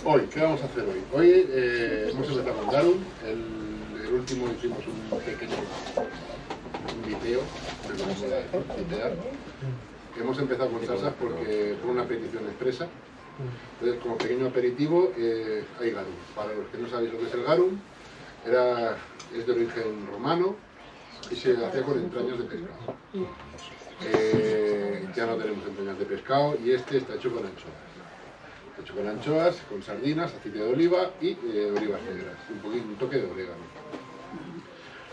Hoy, ¿qué vamos a hacer hoy? Hoy hemos empezado con Garum, el último hicimos un pequeño video, hemos empezado con salsas porque por una petición expresa. Entonces, como pequeño aperitivo, hay Garum. Para los que no sabéis lo que es el Garum, es de origen romano y se hacía con entrañas de pescado. Ya no tenemos entrañas de pescado y este está hecho con anchoas. Está hecho con anchoas, con sardinas, aceite de oliva y olivas negras, un toque de orégano.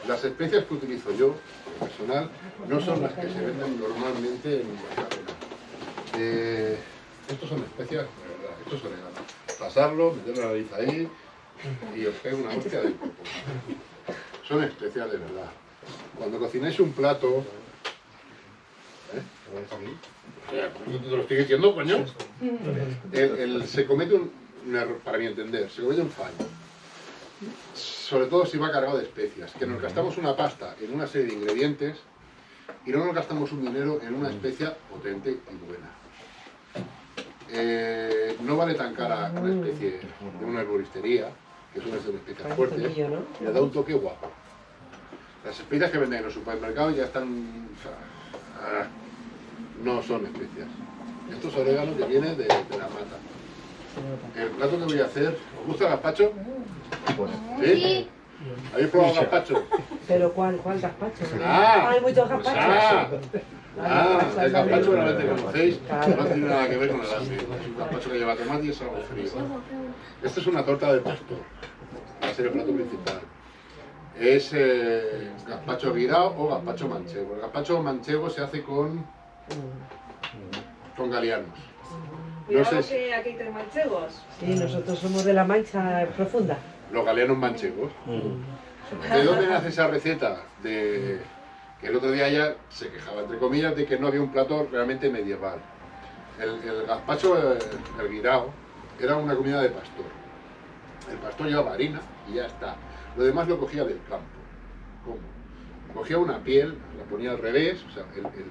Las especias que utilizo yo, personal, no son las que se venden normalmente en Mercadona. Estos son especias, de verdad, esto es orégano. Pasarlo, meter la nariz ahí y os pego una hostia del coco. Son especias de verdad. Cuando cocináis un plato... ¿Te lo estoy diciendo, coño? Se comete un error, para mi entender, se comete un fallo. Sobre todo si va cargado de especias, que nos gastamos una pasta en una serie de ingredientes y no nos gastamos un dinero en una especia potente y buena. No vale tan cara una especie de una herboristería, que suelen ser especias fuertes, le da un toque guapo. Las especias que venden en los supermercados ya están... no son especias. Esto es orégano que viene de la mata. El plato que voy a hacer... ¿Os gusta el gazpacho? ¿Sí? ¿Habéis probado gazpacho? ¿Pero cuál gazpacho? Hay muchos gazpachos. El gazpacho realmente conocéis, no tiene nada que ver con el ase. Es un gazpacho que lleva tomate y es algo frío. Esta es una torta de pastor, va a ser el plato principal. Es gazpacho guirao o gazpacho manchego. El gazpacho manchego se hace con galianos. No sé si aquí hay manchegos. Sí, nosotros somos de la Mancha profunda. Los galianos manchegos. ¿De dónde nace esa receta? Que el otro día ya se quejaba, entre comillas, de que no había un plato realmente medieval. El gazpacho, el guirao, era una comida de pastor. El pastor llevaba harina y ya está. Lo demás lo cogía del campo. ¿Cómo? Cogía una piel, la ponía al revés, o sea,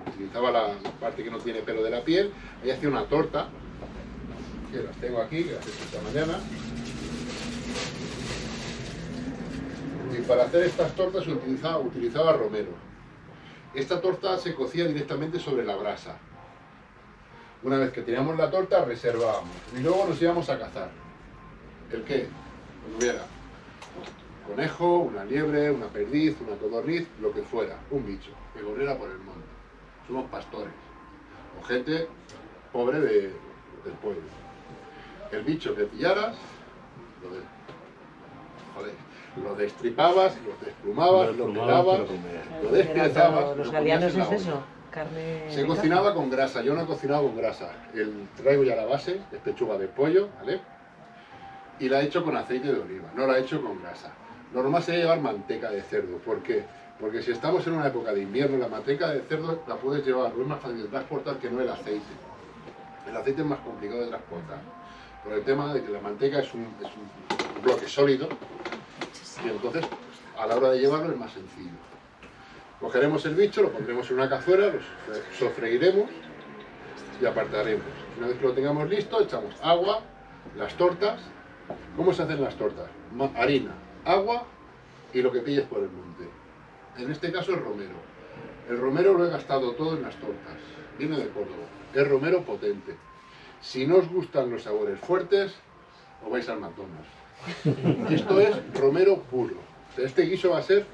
utilizaba la parte que no tiene pelo de la piel, y hacía una torta, que las tengo aquí, que las he hecho esta mañana. Y para hacer estas tortas utilizaba romero. Esta torta se cocía directamente sobre la brasa. Una vez que teníamos la torta, reservábamos. Y luego nos íbamos a cazar. ¿El qué? Pues hubiera conejo, una liebre, una perdiz, una codorniz, lo que fuera. Un bicho que corriera por el monte. Somos pastores. O gente pobre del pueblo. El bicho que pillaras, lo destripabas, lo desplumabas, lo pelabas, lo despiezabas. Los galianos es eso, carne... Se cocinaba con grasa, yo no he cocinado con grasa. Traigo ya la base, es pechuga de pollo, ¿vale? Y la he hecho con aceite de oliva, no la he hecho con grasa. Lo normal sería llevar manteca de cerdo, ¿por qué? Porque si estamos en una época de invierno, la manteca de cerdo la puedes llevar, es más fácil de transportar que no el aceite. El aceite es más complicado de transportar, por el tema de que la manteca es un bloque sólido, y entonces a la hora de llevarlo es más sencillo. Cogeremos el bicho, lo pondremos en una cazuela, lo sofreiremos y apartaremos. Una vez que lo tengamos listo, echamos agua, las tortas. ¿Cómo se hacen las tortas? Harina, agua y lo que pilles por el monte. En este caso el romero. El romero lo he gastado todo en las tortas. Viene de Córdoba. Es romero potente. Si no os gustan los sabores fuertes, os vais al McDonald's. Esto es romero puro. Este guiso va a ser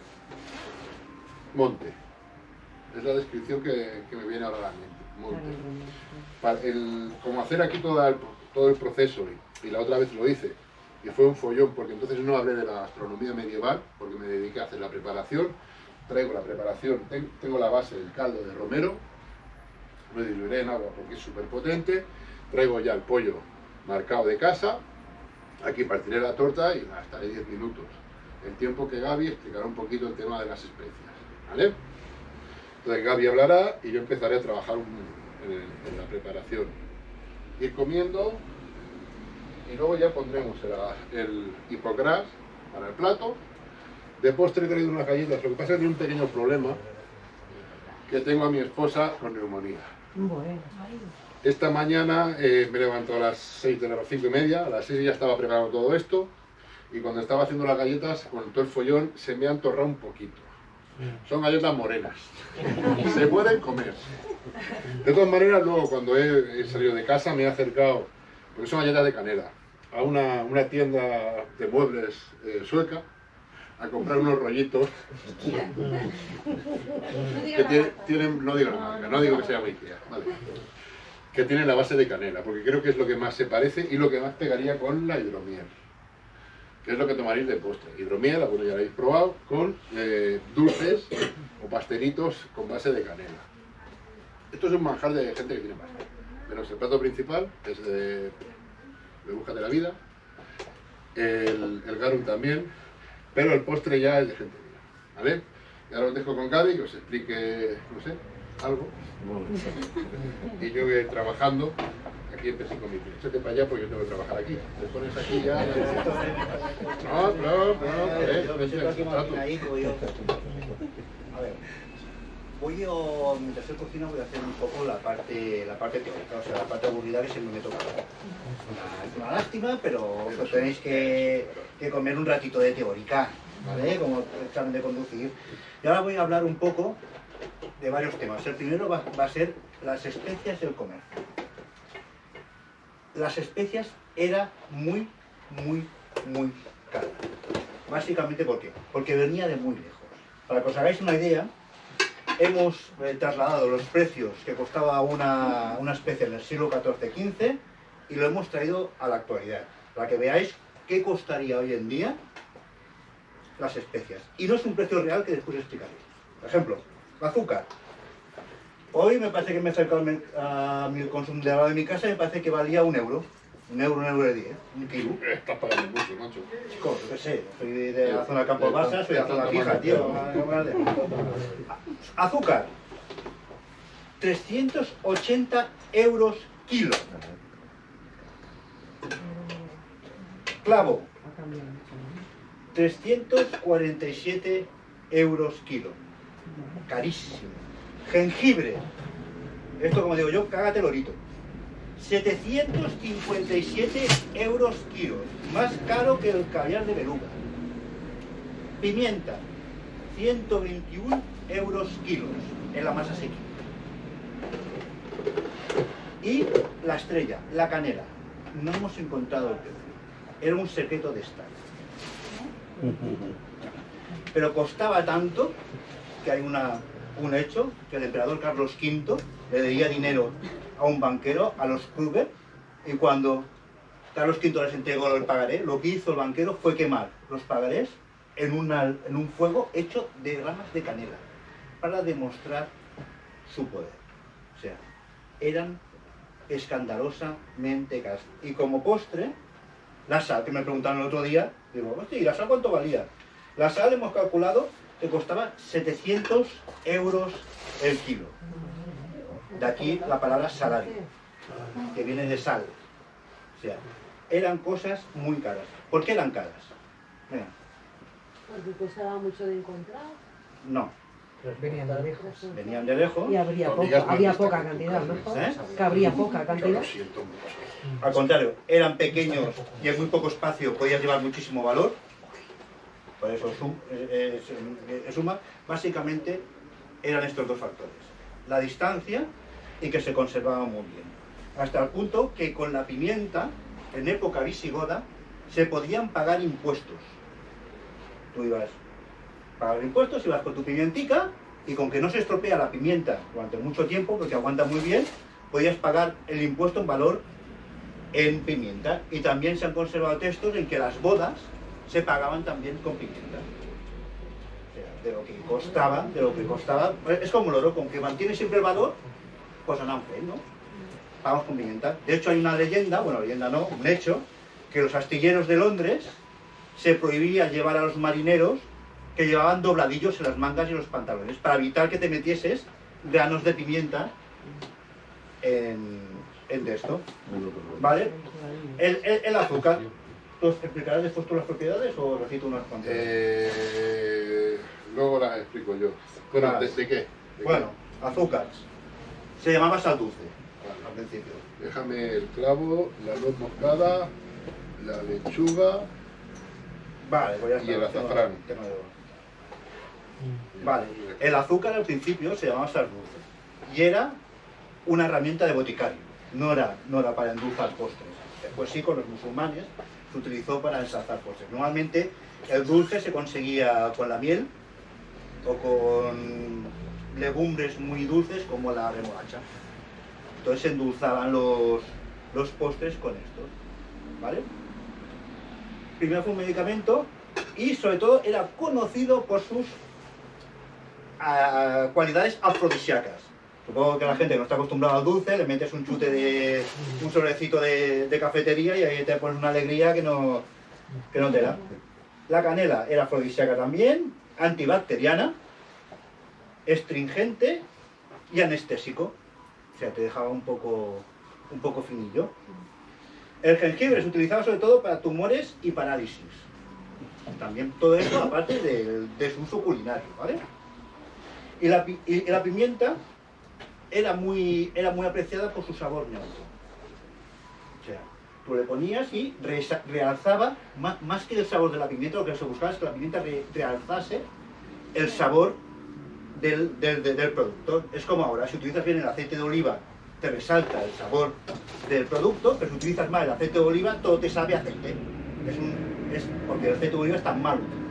monte. Es la descripción que me viene ahora a la mente. Monte. Como hacer aquí todo el proceso, y la otra vez lo hice, y fue un follón, porque entonces no hablé de la gastronomía medieval, porque me dediqué a hacer la preparación. Traigo la preparación, tengo la base del caldo de romero, lo diluiré en agua porque es súper potente. Traigo ya el pollo marcado de casa. Aquí partiré la torta y la estaré 10 minutos. El tiempo que Gaby explicará un poquito el tema de las especias, ¿vale? Entonces Gaby hablará y yo empezaré a trabajar en la preparación. Ir comiendo y luego ya pondremos el hipogras para el plato. De postre he traído unas galletas, lo que pasa es que tiene un pequeño problema, que tengo a mi esposa con neumonía. Bueno. Esta mañana me levanto a las 6 de las 5 y media, a las 6 ya estaba preparando todo esto y cuando estaba haciendo las galletas, con todo el follón, se me ha entorrado un poquito. Son galletas morenas, se pueden comer. De todas maneras, luego cuando he salido de casa me he acercado, porque son galletas de canela, a una tienda de muebles sueca, a comprar unos rollitos que tienen, no digo la marca, no digo que se llama Ikea, vale, que tienen la base de canela, porque creo que es lo que más se parece y lo que más pegaría con la hidromiel, que es lo que tomaréis de postre. Hidromiel, alguno ya lo habéis probado, con dulces o pastelitos con base de canela. Esto es un manjar de gente que tiene pasta. Menos el plato principal, que es de Búscate la Vida, el garum también, pero el postre ya es de gente mía, ¿vale? Y ahora os dejo con Gaby, que os explique, no sé, algo. Y yo voy trabajando, aquí empecé con mi pie. Échate para allá porque yo tengo que trabajar aquí. Te pones aquí ya. A ver, mientras estoy cocina voy a hacer un poco la parte teórica, o sea, la parte aburrida que siempre me toca. Es una lástima, pero os tenéis que comer un ratito de teórica, ¿vale? Como examen de conducir. Y ahora voy a hablar un poco de varios temas. El primero va a ser las especias del comer. Las especias era muy cara. Básicamente, ¿por qué? Porque venía de muy lejos. Para que os hagáis una idea, hemos trasladado los precios que costaba una especia en el siglo XIV-XV y lo hemos traído a la actualidad, para que veáis qué costaría hoy en día las especias. Y no es un precio real que después explicaré. Por ejemplo, el azúcar. Hoy me parece que me he acercado a mi consumo de al lado de mi casa y me parece que valía €1. €1,10, un kilo. Estás pagando mucho, macho. Chicos, yo qué sé, soy de la zona de Campo Barça, soy de la zona fija, tío. Azúcar, 380 € kilo. Clavo, 347 € kilo. Carísimo. Jengibre, esto como digo yo, cágate lorito. 757 € kilos, más caro que el caviar de beluga. Pimienta, 121 € kilos en la masa seca. Y la estrella, la canela, no hemos encontrado el precio. Era un secreto de Estado. Pero costaba tanto que hay un hecho que el emperador Carlos V le debía dinero a un banquero, a los Kruger, y cuando Carlos V les entregó el pagaré, lo que hizo el banquero fue quemar los pagarés en un fuego hecho de ramas de canela, para demostrar su poder. O sea, eran escandalosamente caros. Y como postre, la sal, que me preguntaron el otro día, digo, hostia, ¿y la sal cuánto valía? La sal hemos calculado que costaba 700 € el kilo. De aquí la palabra salario, que viene de sal. O sea, eran cosas muy caras. ¿Por qué eran caras? Mira. Porque costaba mucho de encontrar. No. Venían de lejos. Venían de lejos. Y había poca cantidad, ¿no? ¿Eh? Que habría poca cantidad. Lo siento mucho. Al contrario, eran pequeños y en muy poco espacio podías llevar muchísimo valor. Por eso suma. Básicamente eran estos dos factores. La distancia y que se conservaba muy bien. Hasta el punto que con la pimienta, en época visigoda, se podían pagar impuestos. Tú ibas a pagar impuestos, ibas con tu pimientica y con que no se estropea la pimienta durante mucho tiempo, porque aguanta muy bien, podías pagar el impuesto en valor en pimienta. Y también se han conservado textos en que las bodas se pagaban también con pimienta. O sea, de lo que costaba, es como el oro, con que mantiene siempre el valor, pues andan fe, ¿no? Pagamos con pimienta. De hecho hay una leyenda, bueno, leyenda no, un hecho, que los astilleros de Londres se prohibía llevar a los marineros que llevaban dobladillos en las mangas y los pantalones, para evitar que te metieses granos de pimienta en esto, ¿vale? El azúcar. ¿Tú explicarás después tú las propiedades o recito unas cuantas? Luego las explico yo. Bueno, ¿de qué? Bueno, azúcar. Se llamaba sal dulce. al principio. Déjame el clavo, la nuez moscada, la lechuga. Vale, pues ya está. Y el azafrán. Vale, el azúcar al principio se llamaba sal dulce y era una herramienta de boticario, no era para endulzar postres. Después sí, con los musulmanes se utilizó para ensalzar postres. Normalmente el dulce se conseguía con la miel o con legumbres muy dulces como la remolacha. Entonces se endulzaban los postres con estos, ¿vale? Primero fue un medicamento y sobre todo era conocido por sus cualidades afrodisíacas. Supongo que la gente que no está acostumbrada al dulce, le metes un chute de un sobrecito de cafetería y ahí te pones una alegría que no te da. La canela era afrodisíaca también, antibacteriana, astringente y anestésico. O sea, te dejaba un poco finillo. El jengibre se utilizaba sobre todo para tumores y parálisis. También todo esto aparte de su uso culinario, ¿vale? Y la pimienta era muy apreciada por su sabor neutro. O sea, tú le ponías y realzaba, más que el sabor de la pimienta, lo que se buscaba es que la pimienta realzase el sabor del producto. Es como ahora, si utilizas bien el aceite de oliva, te resalta el sabor del producto, pero si utilizas mal el aceite de oliva, todo te sabe a aceite. Porque el aceite de oliva está mal utilizado.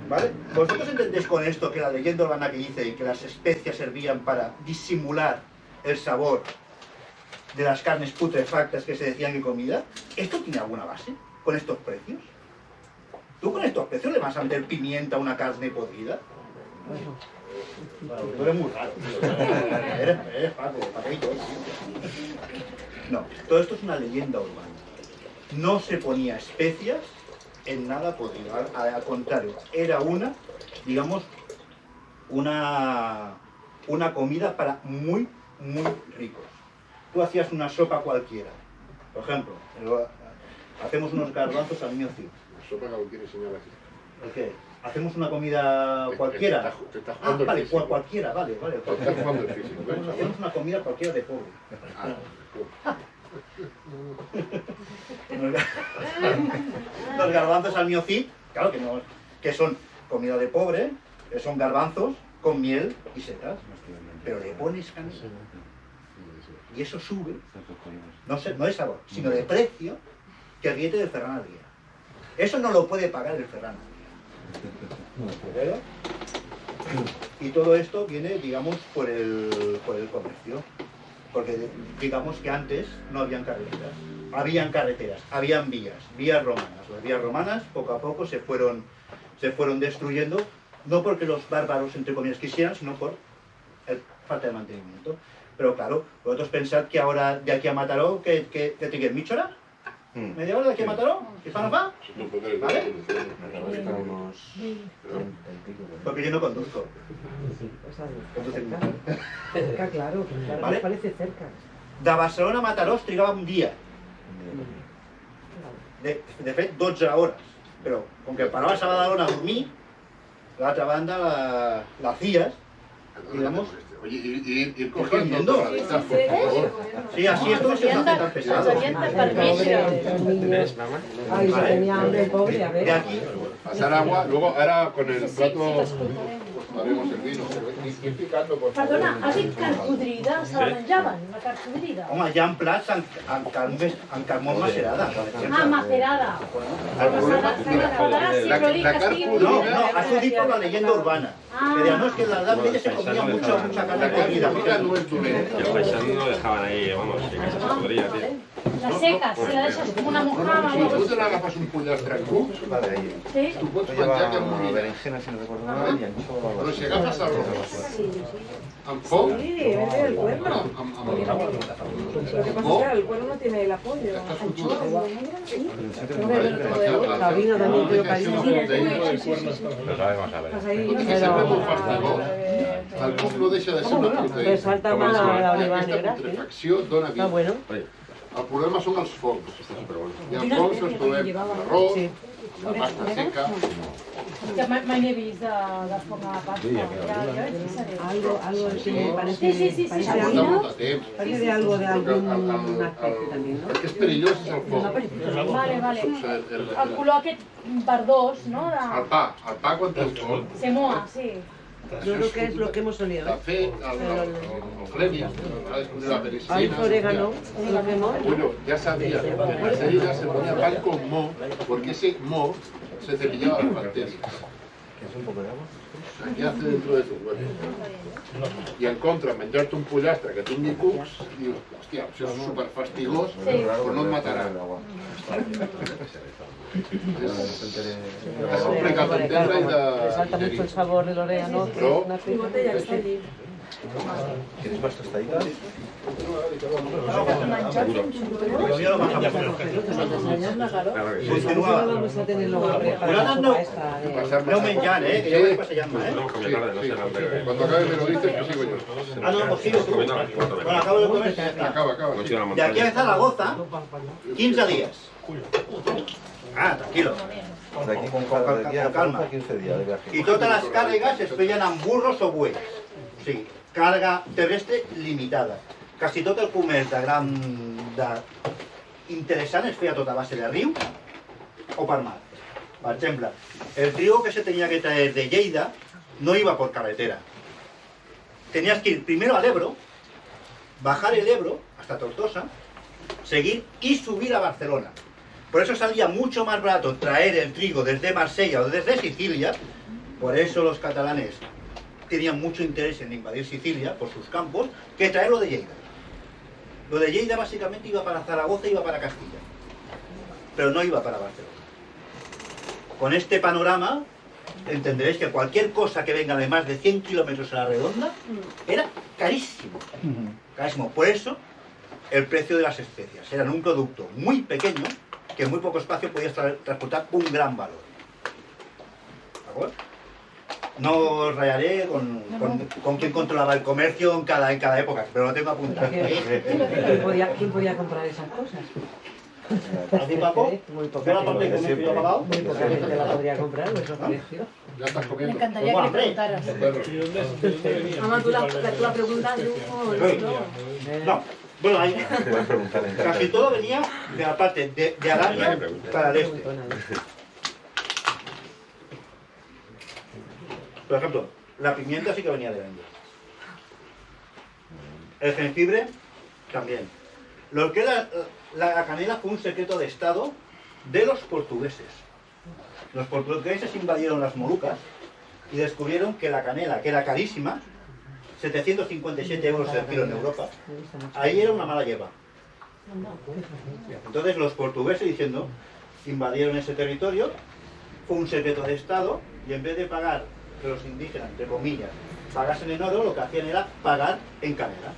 ¿Vale? ¿Vosotros entendéis con esto que la leyenda urbana que dice que las especias servían para disimular el sabor de las carnes putrefactas que se decían en comida? ¿Esto tiene alguna base con estos precios? ¿Tú con estos precios le vas a meter pimienta a una carne podrida? Tú eres muy raro. Eres Paco, Paquito. No, todo esto es una leyenda urbana. No se ponía especias en nada podrido, al contrario, era digamos, una comida para muy, muy ricos. Tú hacías una sopa cualquiera, por ejemplo, hacemos unos garbanzos al miocid. La sopa que quiere enseñar aquí. ¿Qué? Hacemos una comida cualquiera. Te estás jugando el vale, físico. cualquiera, vale. Te estás jugando el físico, ¿ves? Hacemos una comida cualquiera de pobre. Los garbanzos al miocid, claro que no, que son comida de pobre, son garbanzos con miel y setas, pero le pones canela y eso sube, no de sabor, sino de precio, que el billete del Ferran Adrià. Eso no lo puede pagar el Ferran Adrià. Y todo esto viene, digamos, por el comercio. Porque digamos que antes no habían carreteras, habían vías romanas. Las vías romanas poco a poco se fueron destruyendo, no porque los bárbaros, entre comillas, quisieran, sino por falta de mantenimiento. Pero claro, vosotros pensad que ahora de aquí a Mataró, ¿qué te queda? ¿Michora? ¿Media hora de aquí a Mataró? ¿Qué fan va? ¿Vale? Porque yo no conduzco. Cerca, claro, ¿Vale? me parece cerca. De Barcelona a Mataró es trigava un dia. De fet, 12 hores. Però, com que paraves a Badalona a dormir, l'altra banda la hacías, digamos... Oye, ir cogiendo cogiendo. todas las estas, por favor. Sí, así esto no se hace tan pesado. Ay, yo tenía hambre, pobre, a De ver. aquí, Pasar agua, luego ahora con el plato haremos el vino. Ir picando, por favor. Perdona, has dit carn podrida? Se la menjaven, la carn podrida? home, hi ha plats en carn molt macerada. Ah, macerada. El problema, La carn No, podrida, has dit por la leyenda urbana. Que decían, no, es que en la Edad Media se comía mucha carne la carn podrida. podrida no es dolenta. Y los paisanos lo dejaban ahí, vamos, que casi se podría, tío. La seca, si la deixes com una mojama o Si algo tú així. te l'agafes un pollastre en cucs, Sí? tu pots menjar que em morirà. berenjena, si no recuerdo mal, y anchoa o algo Però así. si agafes arròs amb foc, Sí, vete del cuerno. amb Lo que pasa es que el cuerno no tiene el apoyo. estàs fotut. La vino también creo que hay. Lo sabemos a ver. Estás ahí. Tot i que sempre és molt fastigós. El cuc no deixa de ser una Le proteïna. salta más la oliva Aquesta negra, sí. putrefacció dona Está vida. bueno. El problema són els fongs. Está súper bueno. I els fongs ens trobem l'arròs, Sí. la pasta seca... Que mai n'he vist de forma de pasta. Ja veig què seré. Algo sí, parece, Sí. parece Porta algo, molt de temps. parece de algo de algún aspecto también, ¿no? El que és perillós és el fong. Vale. O sigui, El color aquest verdós, no? el pa quan té el fong, Se moa, sí. Yo creo que es lo que hemos olido. de fet, el Fleming, va descobrir la Ahí penicilina. orégano, lo que hemos. Bueno, ya sabía que en las heridas se ponía pan con moho, porque ese moho se cepillaba las bacterias. ¿Quieres un poco de agua? Aquí hace dentro de tu cuerpo. I en contra, menjar-te un pollastre que tingui cucs, dius, hòstia, això és superfastigós, però no et matarà. És complicat d'entendre i de Resalta mucho el digerir. sabor del orégano. Però Mi botella està allí. ¿Quieres más tostaditas? Yo lo más a poner. Claro que sí. Continúa. Vamos a tener luego para la sopa esta de... No menjar, que yo voy passejant-me, Tenemos que comer tarde, no sé, no sé. Cuando acabe me lo dices que sigo yo. Ah, no, pues sigo tú. Comiendo a las 4 de la Bueno, acabo de comer. Acaba. Hemos ido a la De aquí a montaña. Zaragoza, 15 días. Ah, tranquilo. De aquí con calma. 15 días de viaje. I totes les càrregues es feien amb burros o bueyes. O sigui, càrrega terrestre limitada. Quasi tot el comerç interessant es feia tot a base de riu o per mar. Per exemple, el trigo que se tenía que traer de Lleida no iba por carretera. Tenías que ir primero al Ebro, bajar el Ebro hasta Tortosa, seguir y subir a Barcelona. Por eso salía mucho más barato traer el trigo desde Marsella o desde Sicilia. Por eso los catalanes tenían mucho interés en invadir Sicilia por sus campos, que traerlo de Lleida. Lo de Lleida básicamente iba para Zaragoza y iba para Castilla, pero no iba para Barcelona. Con este panorama entenderéis que cualquier cosa que venga de más de 100 kilómetros a la redonda era carísimo. Carísimo. Por eso el precio de las especias. Eran un producto muy pequeño que en muy poco espacio podías transportar un gran valor. ¿De acuerdo? No os rayaré con quién controlaba el comercio en cada época, pero lo tengo apuntado. ¿Quién podía comprar esas cosas? ¿Así, Paco? Muy ¿Qué la parte de comercio yo he pagado? Muy poca gente la podría comprar, esos precios. Ya estás Me comiendo. encantaría que le preguntaras. Mamá, tú la preguntas, yo No. Bueno, ahí, Te voy a preguntar en casa. casi todo venía de la parte de Arabia para el este. Por ejemplo, la pimienta sí que venía de la India. El jengibre también. Lo que era la canela fue un secreto de estado de los portugueses. Los portugueses invadieron las Molucas y descubrieron que la canela, que era carísima, 757 euros el kilo en Europa, ahí era una mala hierba. Entonces los portugueses, diciendo, invadieron ese territorio, fue un secreto de estado, y en vez de pagar que los indígenas, entre comillas, pagasen en oro, lo que hacían era pagar en canela.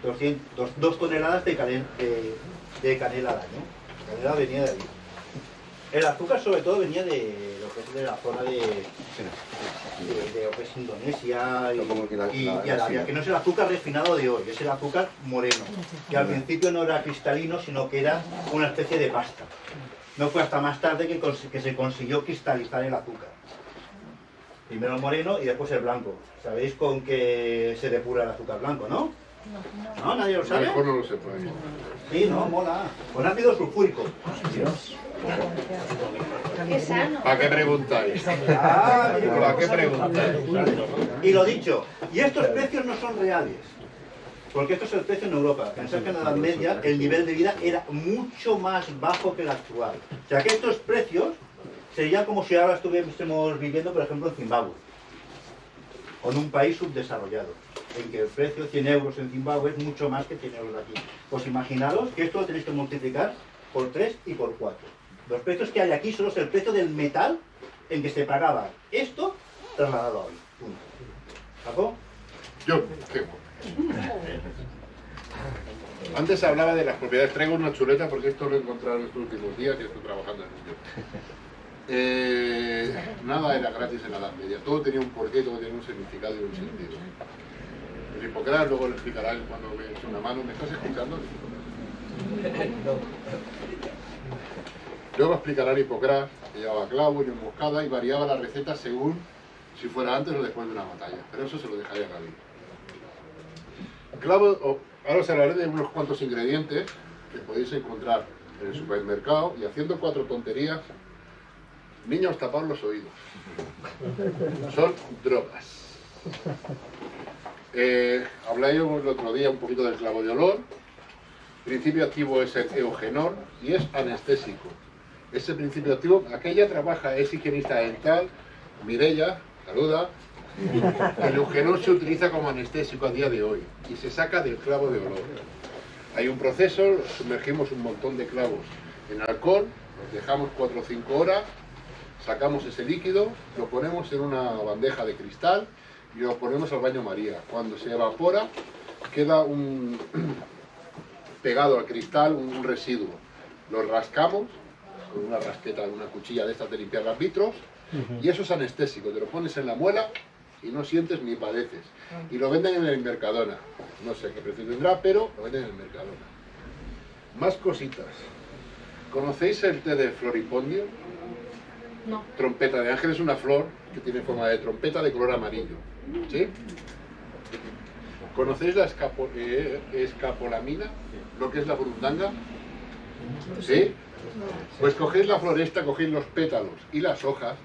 2 toneladas de canela al año. La canela venía de ahí. El azúcar sobre todo venía de lo que es de la zona de lo que es Indonesia y Arabia, que no es el azúcar refinado de hoy, es el azúcar moreno, que al principio no era cristalino, sino que era una especie de pasta. No fue hasta más tarde que se consiguió cristalizar el azúcar. Primero el moreno y después el blanco. ¿Sabéis con qué se depura el azúcar blanco, no? ¿No? ¿Nadie lo A lo sabe? mejor no lo sé por ahí. Sí, no, mola. Con ácido sulfúrico. Qué sano. ¿Para qué preguntáis? Ah, ¿Para qué preguntáis? y lo dicho, y estos precios no son reales, porque esto es el precio en Europa. Pensad que en la Edad Media el nivel de vida era mucho más bajo que el actual. O sea que estos precios serían como si ahora estuviésemos viviendo, por ejemplo, en Zimbabue, o en un país subdesarrollado, en que el precio de 100 euros en Zimbabue es mucho más que 100 euros de aquí. Pues imaginaros que esto lo tenéis que multiplicar por 3 y por 4. Los precios que hay aquí solo es el precio del metal en que se pagaba esto trasladado a hoy. Punto. ¿Sacó? Yo tengo. Antes hablaba de las propiedades. Traigo una chuleta porque esto lo he encontrado en estos últimos días y estoy trabajando en ello. Nada era gratis en la Edad Media. Todo tenía un porqué, todo tenía un significado y un sentido. El Hipócrates luego lo explicará cuando me eche una mano. ¿Me estás escuchando? Luego explicará Hipocrates que llevaba clavo y emboscada y variaba la receta según si fuera antes o después de una batalla. Pero eso se lo dejaré a Gaby. Clavo, ahora os hablaré de unos cuantos ingredientes que podéis encontrar en el supermercado y haciendo 4 tonterías. Niños, tapad los oídos. Son drogas. Habláis el otro día un poquito del clavo de olor. El principio activo es el eugenol y es anestésico. Ese principio activo, aquella trabaja, es higienista dental, Mireia, saluda. El eugenol se utiliza como anestésico a día de hoy y se saca del clavo de olor. Hay un proceso, sumergimos un montón de clavos en alcohol, los dejamos 4 o 5 horas, sacamos ese líquido, lo ponemos en una bandeja de cristal y lo ponemos al baño María. Cuando se evapora, queda pegado al cristal un residuo. Lo rascamos con una rasqueta, una cuchilla de estas de limpiar los vitros, y eso es anestésico. Te lo pones en la muela y no sientes ni padeces. Y lo venden en el Mercadona. No sé qué precio tendrá, pero lo venden en el Mercadona. Más cositas. ¿Conocéis el té de floripondio? No. Trompeta de ángel es una flor que tiene forma de trompeta de color amarillo. ¿Sí? ¿Conocéis la escapolamina? Lo que es la burundanga. ¿Sí? Pues cogéis la floresta, cogéis los pétalos y las hojas,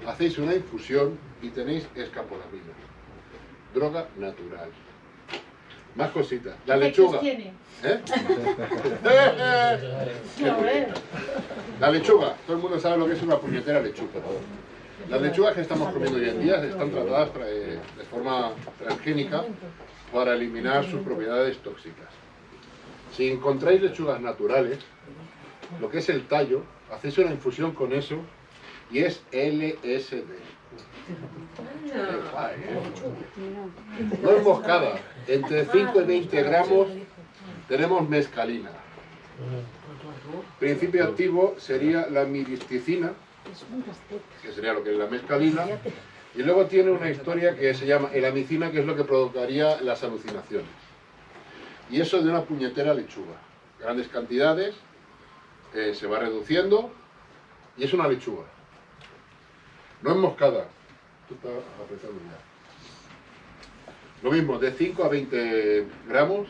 hacéis una infusión y tenéis escapolamina. Droga natural. Más cositas. La lechuga. ¿Tiene? ¿Eh? A ver. La lechuga. Todo el mundo sabe lo que es una puñetera lechuga. Las lechugas que estamos comiendo hoy en día están tratadas de forma transgénica para eliminar sus propiedades tóxicas. Si encontráis lechugas naturales, lo que es el tallo, hacéis una infusión con eso y es LSD. No es moscada. Entre 5 y 20 gramos tenemos mescalina. Principio activo sería la miristicina, que sería lo que es la mescalina. Y luego tiene una historia que se llama elamicina, que es lo que provocaría las alucinaciones. Y eso de una puñetera lechuga. Grandes cantidades, se va reduciendo y es una lechuga. No es moscada. Tú estás apreciando ya. Lo mismo, de 5 a 20 gramos.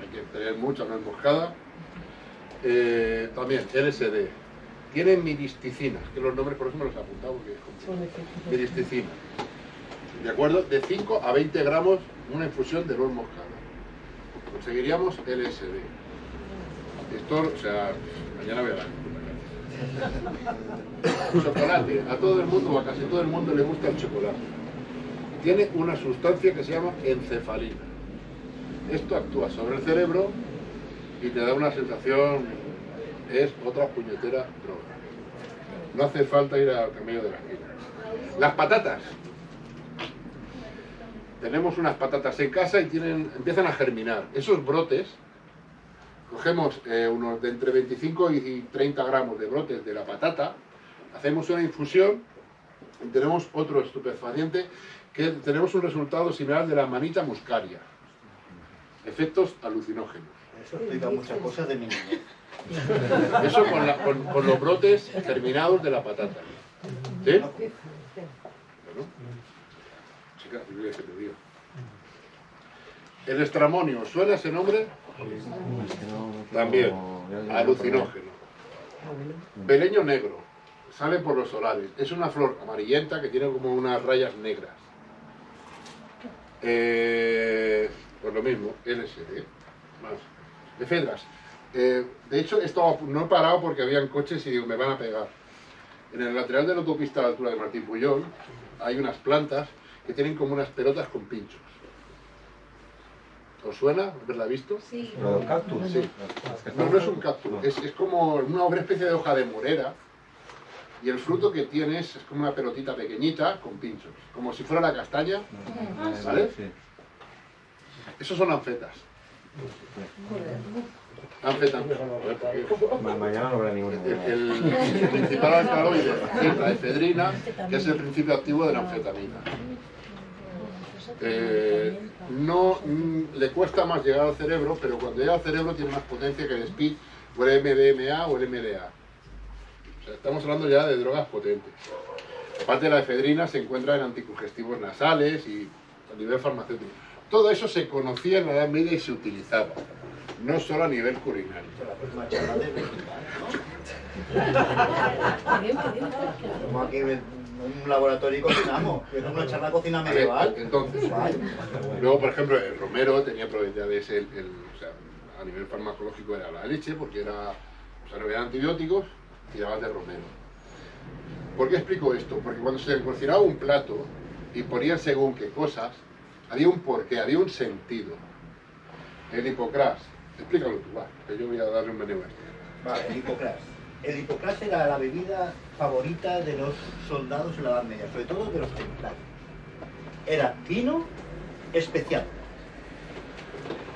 Hay que tener mucha, no es moscada. También LSD. Tiene miristicina, que los nombres por eso me los he apuntado porque es complicado. Miristicina. ¿De acuerdo? De 5 a 20 gramos una infusión de nuez moscada. Conseguiríamos LSD. Esto, o sea, mañana voy a dar. Chocolate. A todo el mundo, o a casi todo el mundo le gusta el chocolate. Tiene una sustancia que se llama encefalina. Esto actúa sobre el cerebro y te da una sensación, es otra puñetera droga. No hace falta ir al camello de la esquina. Las patatas. Tenemos unas patatas en casa y empiezan a germinar. Esos brotes, cogemos unos de entre 25 y 30 gramos de brotes de la patata, hacemos una infusión y tenemos otro estupefaciente que tenemos un resultado similar de la manita muscaria. Efectos alucinógenos. Eso explica muchas cosas de mi niñez. Eso con los brotes germinados de la patata. ¿Sí? Bueno. Chica, ¿qué te digo? El estramonio, ¿suena ese nombre? También, alucinógeno. Beleño negro, sale por los solares. Es una flor amarillenta que tiene como unas rayas negras. Pues lo mismo, LSD. Más. Efedras. De hecho, no he parado porque habían coches y digo, me van a pegar. En el lateral de la autopista a la altura de Martín Puyol hay unas plantas que tienen como unas pelotas con pinchos. ¿Os suena? ¿Haberla visto? Sí. ¿Lo del cactus? Sí. No es un cactus, es como una especie de hoja de morera y el fruto que tienes es como una pelotita pequeñita con pinchos, como si fuera la castaña, ¿vale? Sí. Esos son anfetas. Anfetamina. Mañana no habrá ninguna. El principal alcaloide es la efedrina, que es el principio activo de la anfetamina. no le cuesta más llegar al cerebro, pero cuando llega al cerebro tiene más potencia que el speed o el MDMA o el MDA. O sea, estamos hablando ya de drogas potentes. Aparte de la efedrina se encuentra en anticongestivos nasales y a nivel farmacéutico. Todo eso se conocía en la Edad Media y se utilizaba, no solo a nivel culinario. Como aquí en un laboratorio y cocinamos, es como una charla de cocina medieval. Entonces, luego por ejemplo el romero tenía propiedades, o sea, a nivel farmacológico era la leche, porque era, o sea, no había antibióticos, tirabas de romero. ¿Por qué explico esto? Porque cuando se cocinaba un plato y ponían según qué cosas, había un porqué, había un sentido. El hipocrás, explícalo tú, va, que yo voy a darle un menú a esto. Vale, el hipocrás. El hipocrás era la bebida favorita de los soldados en la Edad Media, sobre todo de los templarios. Era vino especial.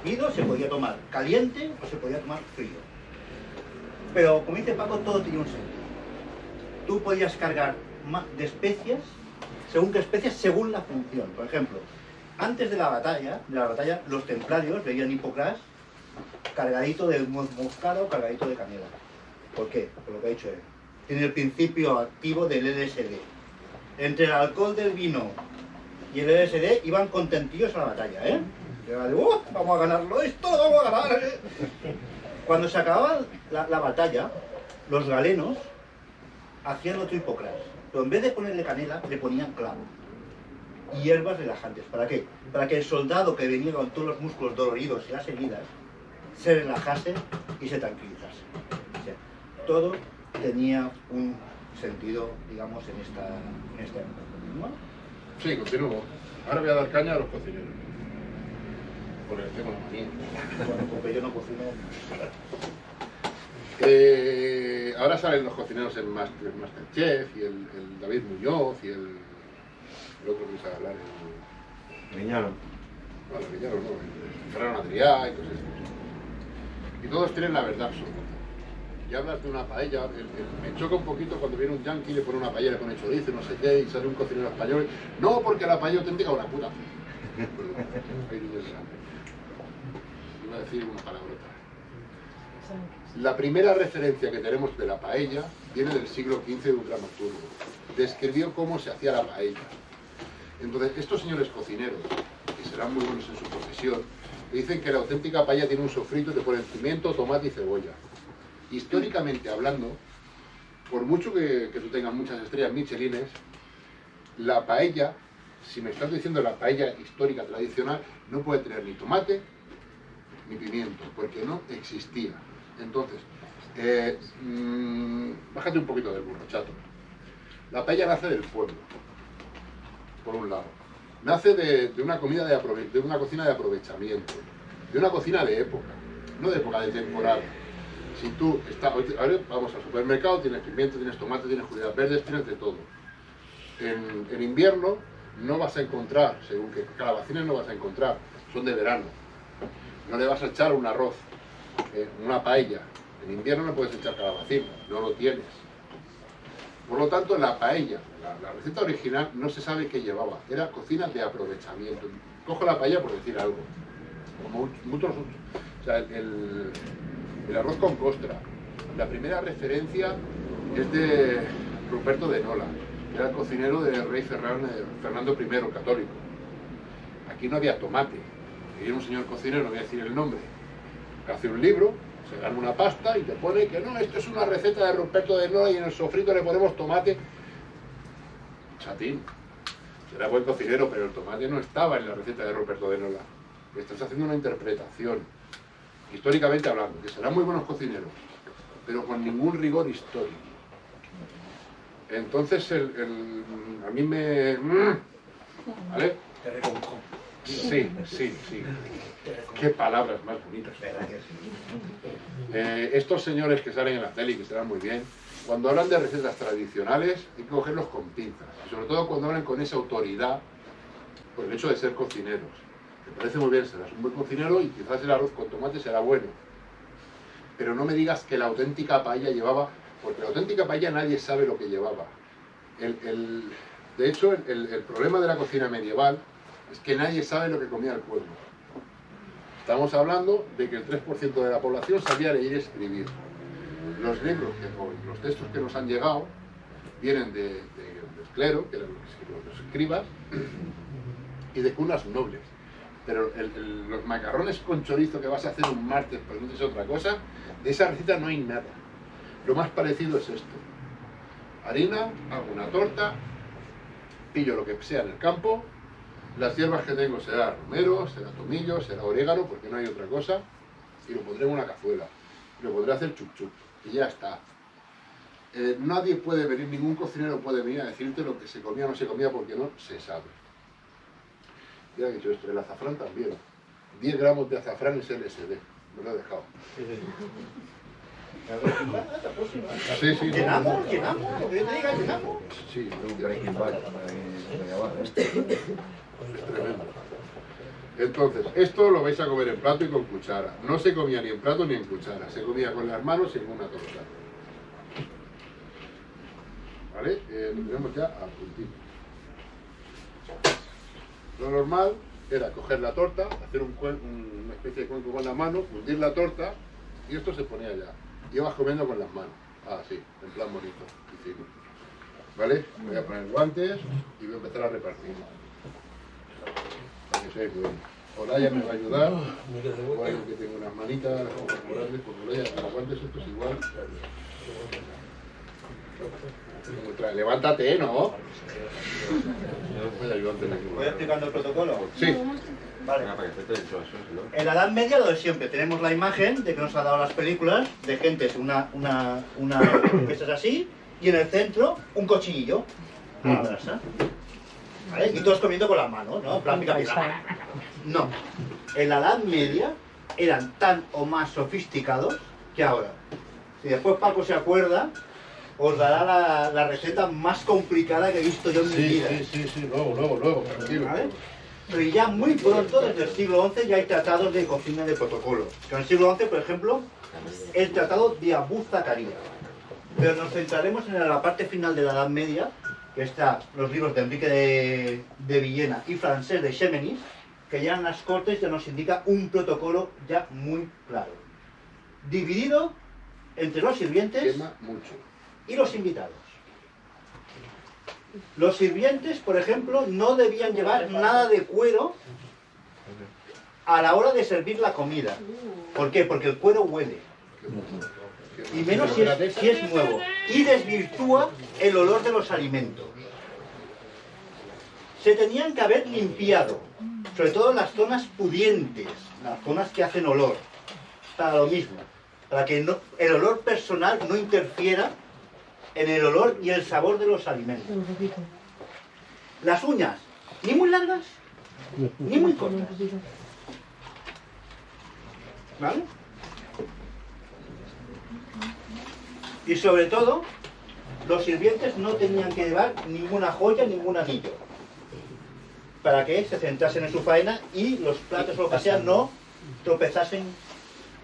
Vino se podía tomar caliente o se podía tomar frío. Pero, como dice Paco, todo tenía un sentido. Tú podías cargar de especias, según qué especias, según la función. Por ejemplo, antes de la batalla, los templarios bebían hipocrás cargadito de moscada o cargadito de canela. ¿Por qué? Por lo que ha dicho él. Tiene el principio activo del LSD. Entre el alcohol del vino y el LSD iban contentillos a la batalla, ¿eh? Vamos a ganarlo, esto lo vamos a ganar, ¿eh? Cuando se acababa la batalla, los galenos hacían otro hipocrás, pero en vez de ponerle canela, le ponían clavo y hierbas relajantes. ¿Para qué? Para que el soldado que venía con todos los músculos doloridos y las heridas se relajase y se tranquilizase. O sea, todo tenía un sentido, digamos, en esta época. ¿No? Sí, continúo. Ahora voy a dar caña a los cocineros. Porque tengo la manía. Bueno, porque yo no cocino. Ahora salen los cocineros en Masterchef y el David Muñoz y el otro que sabe hablar, el Miñano. Bueno, Miñano no, el Ferran Adrià y todos estos. Y todos tienen la verdad absoluta. Y hablas de una paella, me choca un poquito cuando viene un yanqui y le pone una paella, le pone chorizo, no sé qué, y sale un cocinero español. No, porque la paella auténtica es una puta. Hay niños de hambre. Iba a decir una palabrota. La primera referencia que tenemos de la paella viene del siglo XV de un dramaturgo. Describió cómo se hacía la paella. Entonces, estos señores cocineros, que serán muy buenos en su profesión, dicen que la auténtica paella tiene un sofrito, te ponen pimiento, tomate y cebolla. Históricamente hablando, por mucho que tú tengas muchas estrellas michelines, la paella, si me estás diciendo la paella histórica tradicional, no puede tener ni tomate ni pimiento, porque no existía. Entonces, bájate un poquito del burro, chato. La paella nace del pueblo, por un lado. Nace de una comida de una cocina de aprovechamiento, de una cocina de época, no de época, de temporada. Si tú estás, ahora vamos al supermercado, tienes pimiento, tienes tomate, tienes judías verdes, tienes de todo. En invierno no vas a encontrar, según que calabacines no vas a encontrar, son de verano. No le vas a echar un arroz, una paella. En invierno no puedes echar calabacín, no lo tienes. Por lo tanto, la paella, la receta original, no se sabe qué llevaba. Era cocina de aprovechamiento. Cojo la paella por decir algo. Como muchos, o sea, el arroz con costra. La primera referencia es de Ruperto de Nola, que era el cocinero del rey Fernando I, el católico. Aquí no había tomate. Y era un señor cocinero, no voy a decir el nombre, que hace un libro, se gana una pasta y te pone que no, esto es una receta de Ruperto de Nola y en el sofrito le ponemos tomate. Chatín, será buen cocinero, pero el tomate no estaba en la receta de Ruperto de Nola. Estás haciendo una interpretación, históricamente hablando, que serán muy buenos cocineros, pero con ningún rigor histórico. Entonces, a mí me... ¿Vale? Sí. Qué palabras más bonitas. Estos señores que salen en la tele y que serán muy bien, cuando hablan de recetas tradicionales, hay que cogerlos con pinzas. Y sobre todo cuando hablan con esa autoridad, por el hecho de ser cocineros. Me parece muy bien, serás un buen cocinero y quizás el arroz con tomate será bueno. Pero no me digas que la auténtica paella llevaba, porque la auténtica paella nadie sabe lo que llevaba. De hecho, el problema de la cocina medieval Es que nadie sabe lo que comía el pueblo. Estamos hablando de que el 3% de la población sabía leer y escribir. Los libros, los textos que nos han llegado, vienen del clero, que eran los escribas, y de cunas nobles. Pero los macarrones con chorizo que vas a hacer un martes, pero no es otra cosa, de esa receta no hay nada. Lo más parecido es esto. Harina, hago una torta, pillo lo que sea en el campo, las hierbas que tengo será romero, será tomillo, será orégano, porque no hay otra cosa, y lo pondré en una cazuela. Y lo podré hacer chup chup, y ya está. Nadie puede venir, ningún cocinero puede venir a decirte lo que se comía o no se comía, porque no se sabe. Ya he dicho esto, el azafrán también. 10 gramos de azafrán es LSD, me lo he dejado. Sí, sí. Llenamos, lo que yo te diga, llenamos. Sí, es tremendo. Entonces, esto lo vais a comer en plato y con cuchara. No se comía ni en plato ni en cuchara, se comía con las manos y en una torta. ¿Vale? Lo tenemos ya a puntito. Lo normal era coger la torta, hacer una especie de cuenco con la mano, hundir la torta y esto se ponía ya. Ibas comiendo con las manos, así, en plan bonito, y fino. ¿Vale? Voy a poner guantes y voy a empezar a repartir. Para que seáis buenos. Olaya me va a ayudar. Igual que tengo unas manitas grandes, porque Olaya, con los guantes estos igual. Levántate, ¿no? ¿Voy explicando el protocolo? Sí. Vale. En la Edad Media lo de siempre, tenemos la imagen de que nos ha dado las películas de gente, una que es así, y en el centro un cochillo a la brasa. ¿Vale? Y todos comiendo con las manos, ¿no? En plan, pica, pica. No. En la Edad Media eran tan o más sofisticados que ahora. Si después Paco se acuerda, os dará la receta más complicada que he visto yo en mi vida. Sí, luego, tranquilo. ¿Vale? Pero ya muy pronto, desde el siglo XI, ya hay tratados de cocina de protocolo. Que en el siglo XI, por ejemplo, el tratado de Abu Zakaria. Pero nos centraremos en la parte final de la Edad Media, que está los libros de Enrique de Villena y Francés de Chemenis, que ya en las cortes ya nos indica un protocolo ya muy claro. Dividido entre los sirvientes y los invitados. Los sirvientes, por ejemplo, no debían llevar nada de cuero a la hora de servir la comida. ¿Por qué? Porque el cuero huele. Y menos si es nuevo. Y desvirtúa el olor de los alimentos. Se tenían que haber limpiado, sobre todo en las zonas pudientes, las zonas que hacen olor. Para lo mismo, para que el olor personal no interfiera en el olor y el sabor de los alimentos. Las uñas, ni muy largas, ni muy cortas. ¿Vale? Y sobre todo, los sirvientes no tenían que llevar ninguna joya, ningún anillo, para que se centrasen en su faena y los platos o lo que sea no tropezasen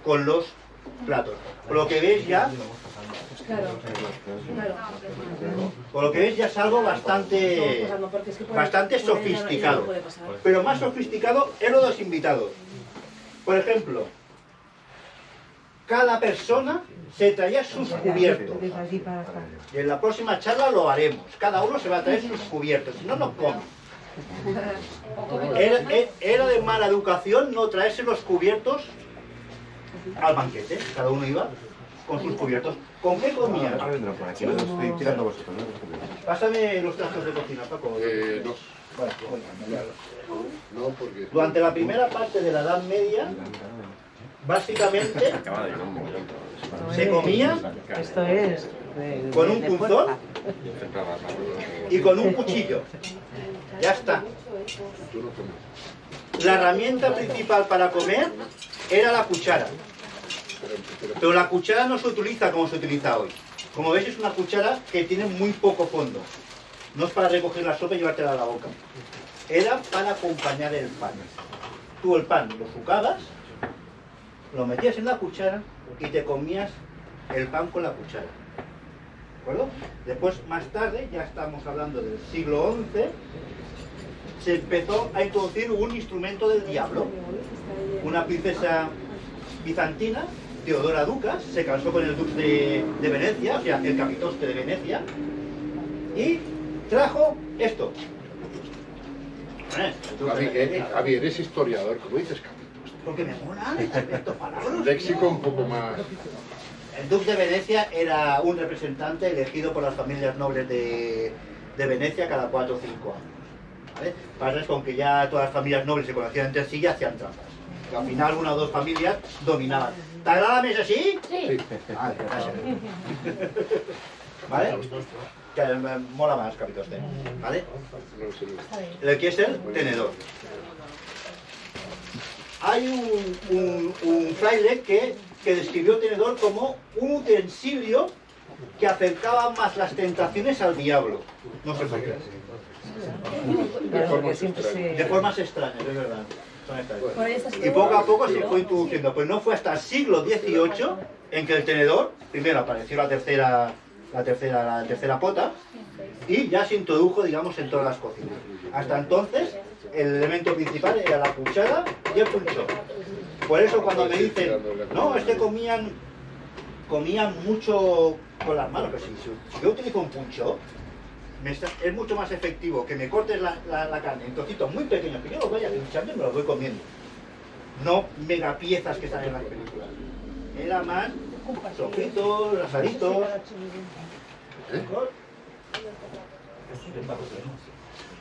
con los platos. Por lo que veis ya, por lo que veis ya es algo bastante sofisticado. Pero más sofisticado es lo de los invitados. Por ejemplo, cada persona se traía sus cubiertos. Y en la próxima charla lo haremos. Cada uno se va a traer sus cubiertos, si no, no come. Era de mala educación no traerse los cubiertos al banquete. Cada uno iba con sus cubiertos. ¿Con qué comían? Pásame los trastos de cocina, Paco. No, porque... Durante la primera parte de la Edad Media, básicamente, se comía con un punzón y con un cuchillo. Ya está. La herramienta principal para comer era la cuchara. Pero la cuchara no se utiliza como se utiliza hoy. Como veis, es una cuchara que tiene muy poco fondo. No es para recoger la sopa y llevártela a la boca. Era para acompañar el pan. Tú el pan lo sucabas, lo metías en la cuchara y te comías el pan con la cuchara. ¿De acuerdo? Después, más tarde, ya estamos hablando del siglo XI, se empezó a introducir un instrumento del diablo. Una princesa bizantina, Teodora Ducas, se casó con el duque de Venecia, o sea, el capitoste de Venecia, y trajo esto. Javi, eres historiador, ¿cómo dices capitoste? Porque me mola estos palabras. Léxico un poco más... El duque de Venecia era un representante elegido por las familias nobles de Venecia cada 4 o 5 años. ¿Vale? Pasa con que ya todas las familias nobles se conocían entre sí y hacían trampas. Al final una o dos familias dominaban. ¿Te agrada la mesa así? Sí. Vale, gracias. ¿Vale? Que me mola más, capitoste. ¿Vale? El que es el tenedor. Hay un fraile que describió el tenedor como un utensilio que acercaba más las tentaciones al diablo. No sé por qué. De formas extrañas, es verdad. Y poco a poco se fue introduciendo. Pues no fue hasta el siglo XVIII en que el tenedor, primero apareció la tercera pota, y ya se introdujo, digamos, en todas las cocinas. Hasta entonces, el elemento principal era la cuchara y el punchón. Por eso cuando me dicen, no, es que comían mucho con las manos, pero si yo utilizo un puncho, es mucho más efectivo que me cortes la carne en trocitos muy pequeños, que yo los vaya pinchando y me los voy comiendo. No megapiezas que salen en las películas. Era más trocitos, asaditos.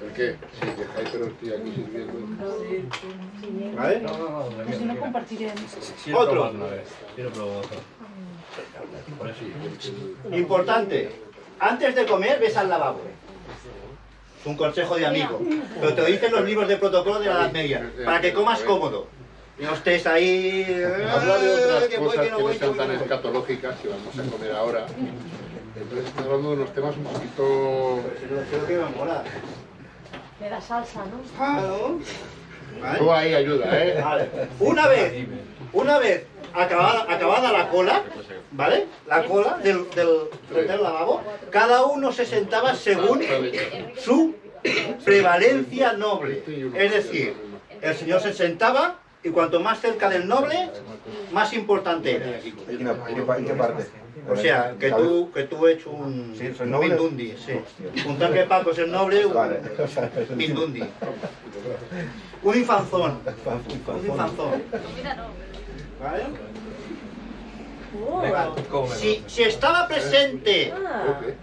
¿El qué? Sí, dejáis, pero estoy aquí sirviendo. ¿Vale? Pues si no compartiré. Otro. Importante. Antes de comer, ves al lavabo. Es un consejo de amigo. Pero te lo dicen los libros de protocolo de la Edad Media. Para que comas cómodo. Y no estés ahí... Habla de otras cosas que no sean tan escatológicas, que vamos a comer ahora. Entonces estamos hablando de unos temas un poquito... Creo que me mola. Me da salsa, ¿no? Claro. ¿Vale? Tú ahí ayuda, ¿eh? Vale. Una vez acabada la cola, ¿vale? La cola del lavabo, cada uno se sentaba según su prevalencia noble. Es decir, el señor se sentaba y cuanto más cerca del noble, más importante era. ¿En qué parte? O sea, que tú he hecho un Mindundi, sí. Un tanque de Paco es el noble, un Mindundi. Un infanzón. Un infanzón. ¿Vale? Vale. Si estaba presente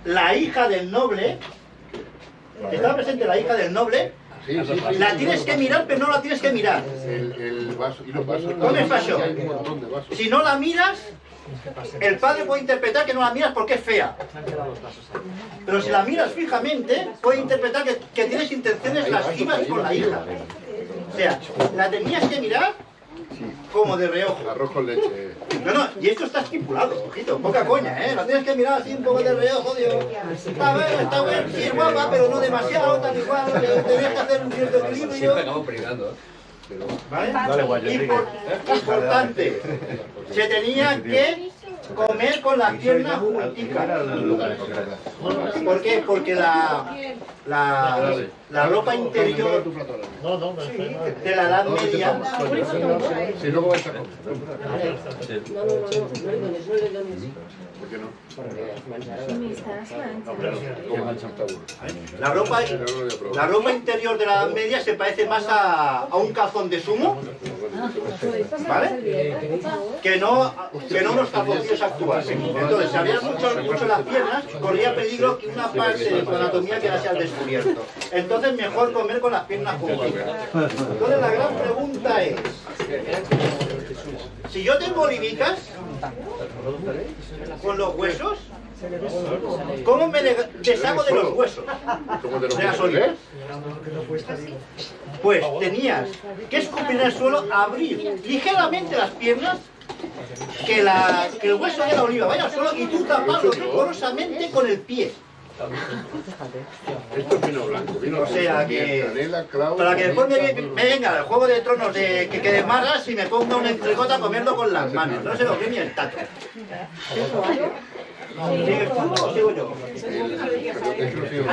la hija del noble, Sí, la tienes que mirar, pero no la tienes que mirar. El vaso. Y los vasos. ¿Dónde es vaso? Hay un montón de vasos. Si no la miras, el padre puede interpretar que no la miras porque es fea. Pero si la miras fijamente, puede interpretar que tienes intenciones lascivas con la hija. O sea, la tenías que mirar como de reojo. Arroz con leche. No, y esto está estipulado, ojito, poca coña, ¿eh? La tienes que mirar así un poco de reojo, digo. Está bien, sí es guapa, pero no demasiado, tal igual, tenías que hacer un cierto equilibrio. Siempre acabo privando. ¿Vale? Importante, se tenía que comer con las piernas juntitas. ¿Por qué? Porque la ropa interior de la Edad Media... Si luego vais a comer. ¿Por qué no? La ropa interior de la Edad Media se parece más a un calzón de sumo, ¿vale? Que no unos calzoncillos actuales. Entonces, si abrías mucho las piernas, corría peligro que una parte de tu anatomía quedase al descubierto. Entonces, mejor comer con las piernas juntitas. Entonces, la gran pregunta es, si yo tengo olivicas con los huesos, ¿cómo me deshago de los huesos de las olivas? Pues tenías que escupir en el suelo, abrir ligeramente las piernas, que el hueso de la oliva vaya al suelo y tú taparlo rigurosamente con el pie. Esto es vino blanco, O sea que, canela, clavo, para que después me venga el Juego de Tronos de que quede marras y me ponga una entrecota a comerlo con las manos. No se lo cree ni el tato. ¿Sigues tú o sigo yo? Es que no sigo.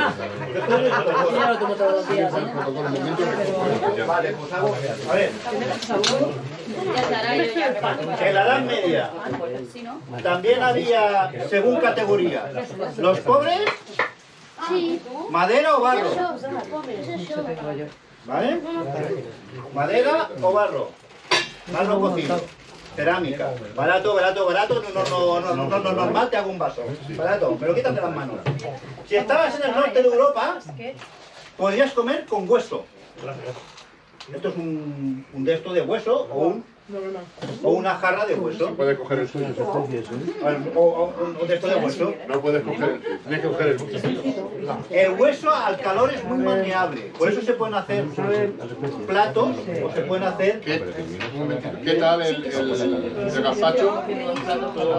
Ya lo tomo todos los días, El protocolo, un momento, recojo. Vale, pues hago... A ver, en la Edad Media también había, según categoría, los pobres, madera o barro. ¿Vale? Madera o barro. Barro cocido. Cerámica. Barato, barato, barato. No, normal, te hago un vaso. Barato, me lo quitas de las manos. Si estabas en el norte de Europa, podías comer con hueso. Esto es un de esto de hueso o una jarra de hueso. No puedes coger el suyo. O un de esto de hueso. No puedes coger el suyo. Tienes que coger el suyo. El hueso al calor es muy maneable. Por eso se pueden hacer platos o se pueden hacer... ¿Qué tal el gazpacho?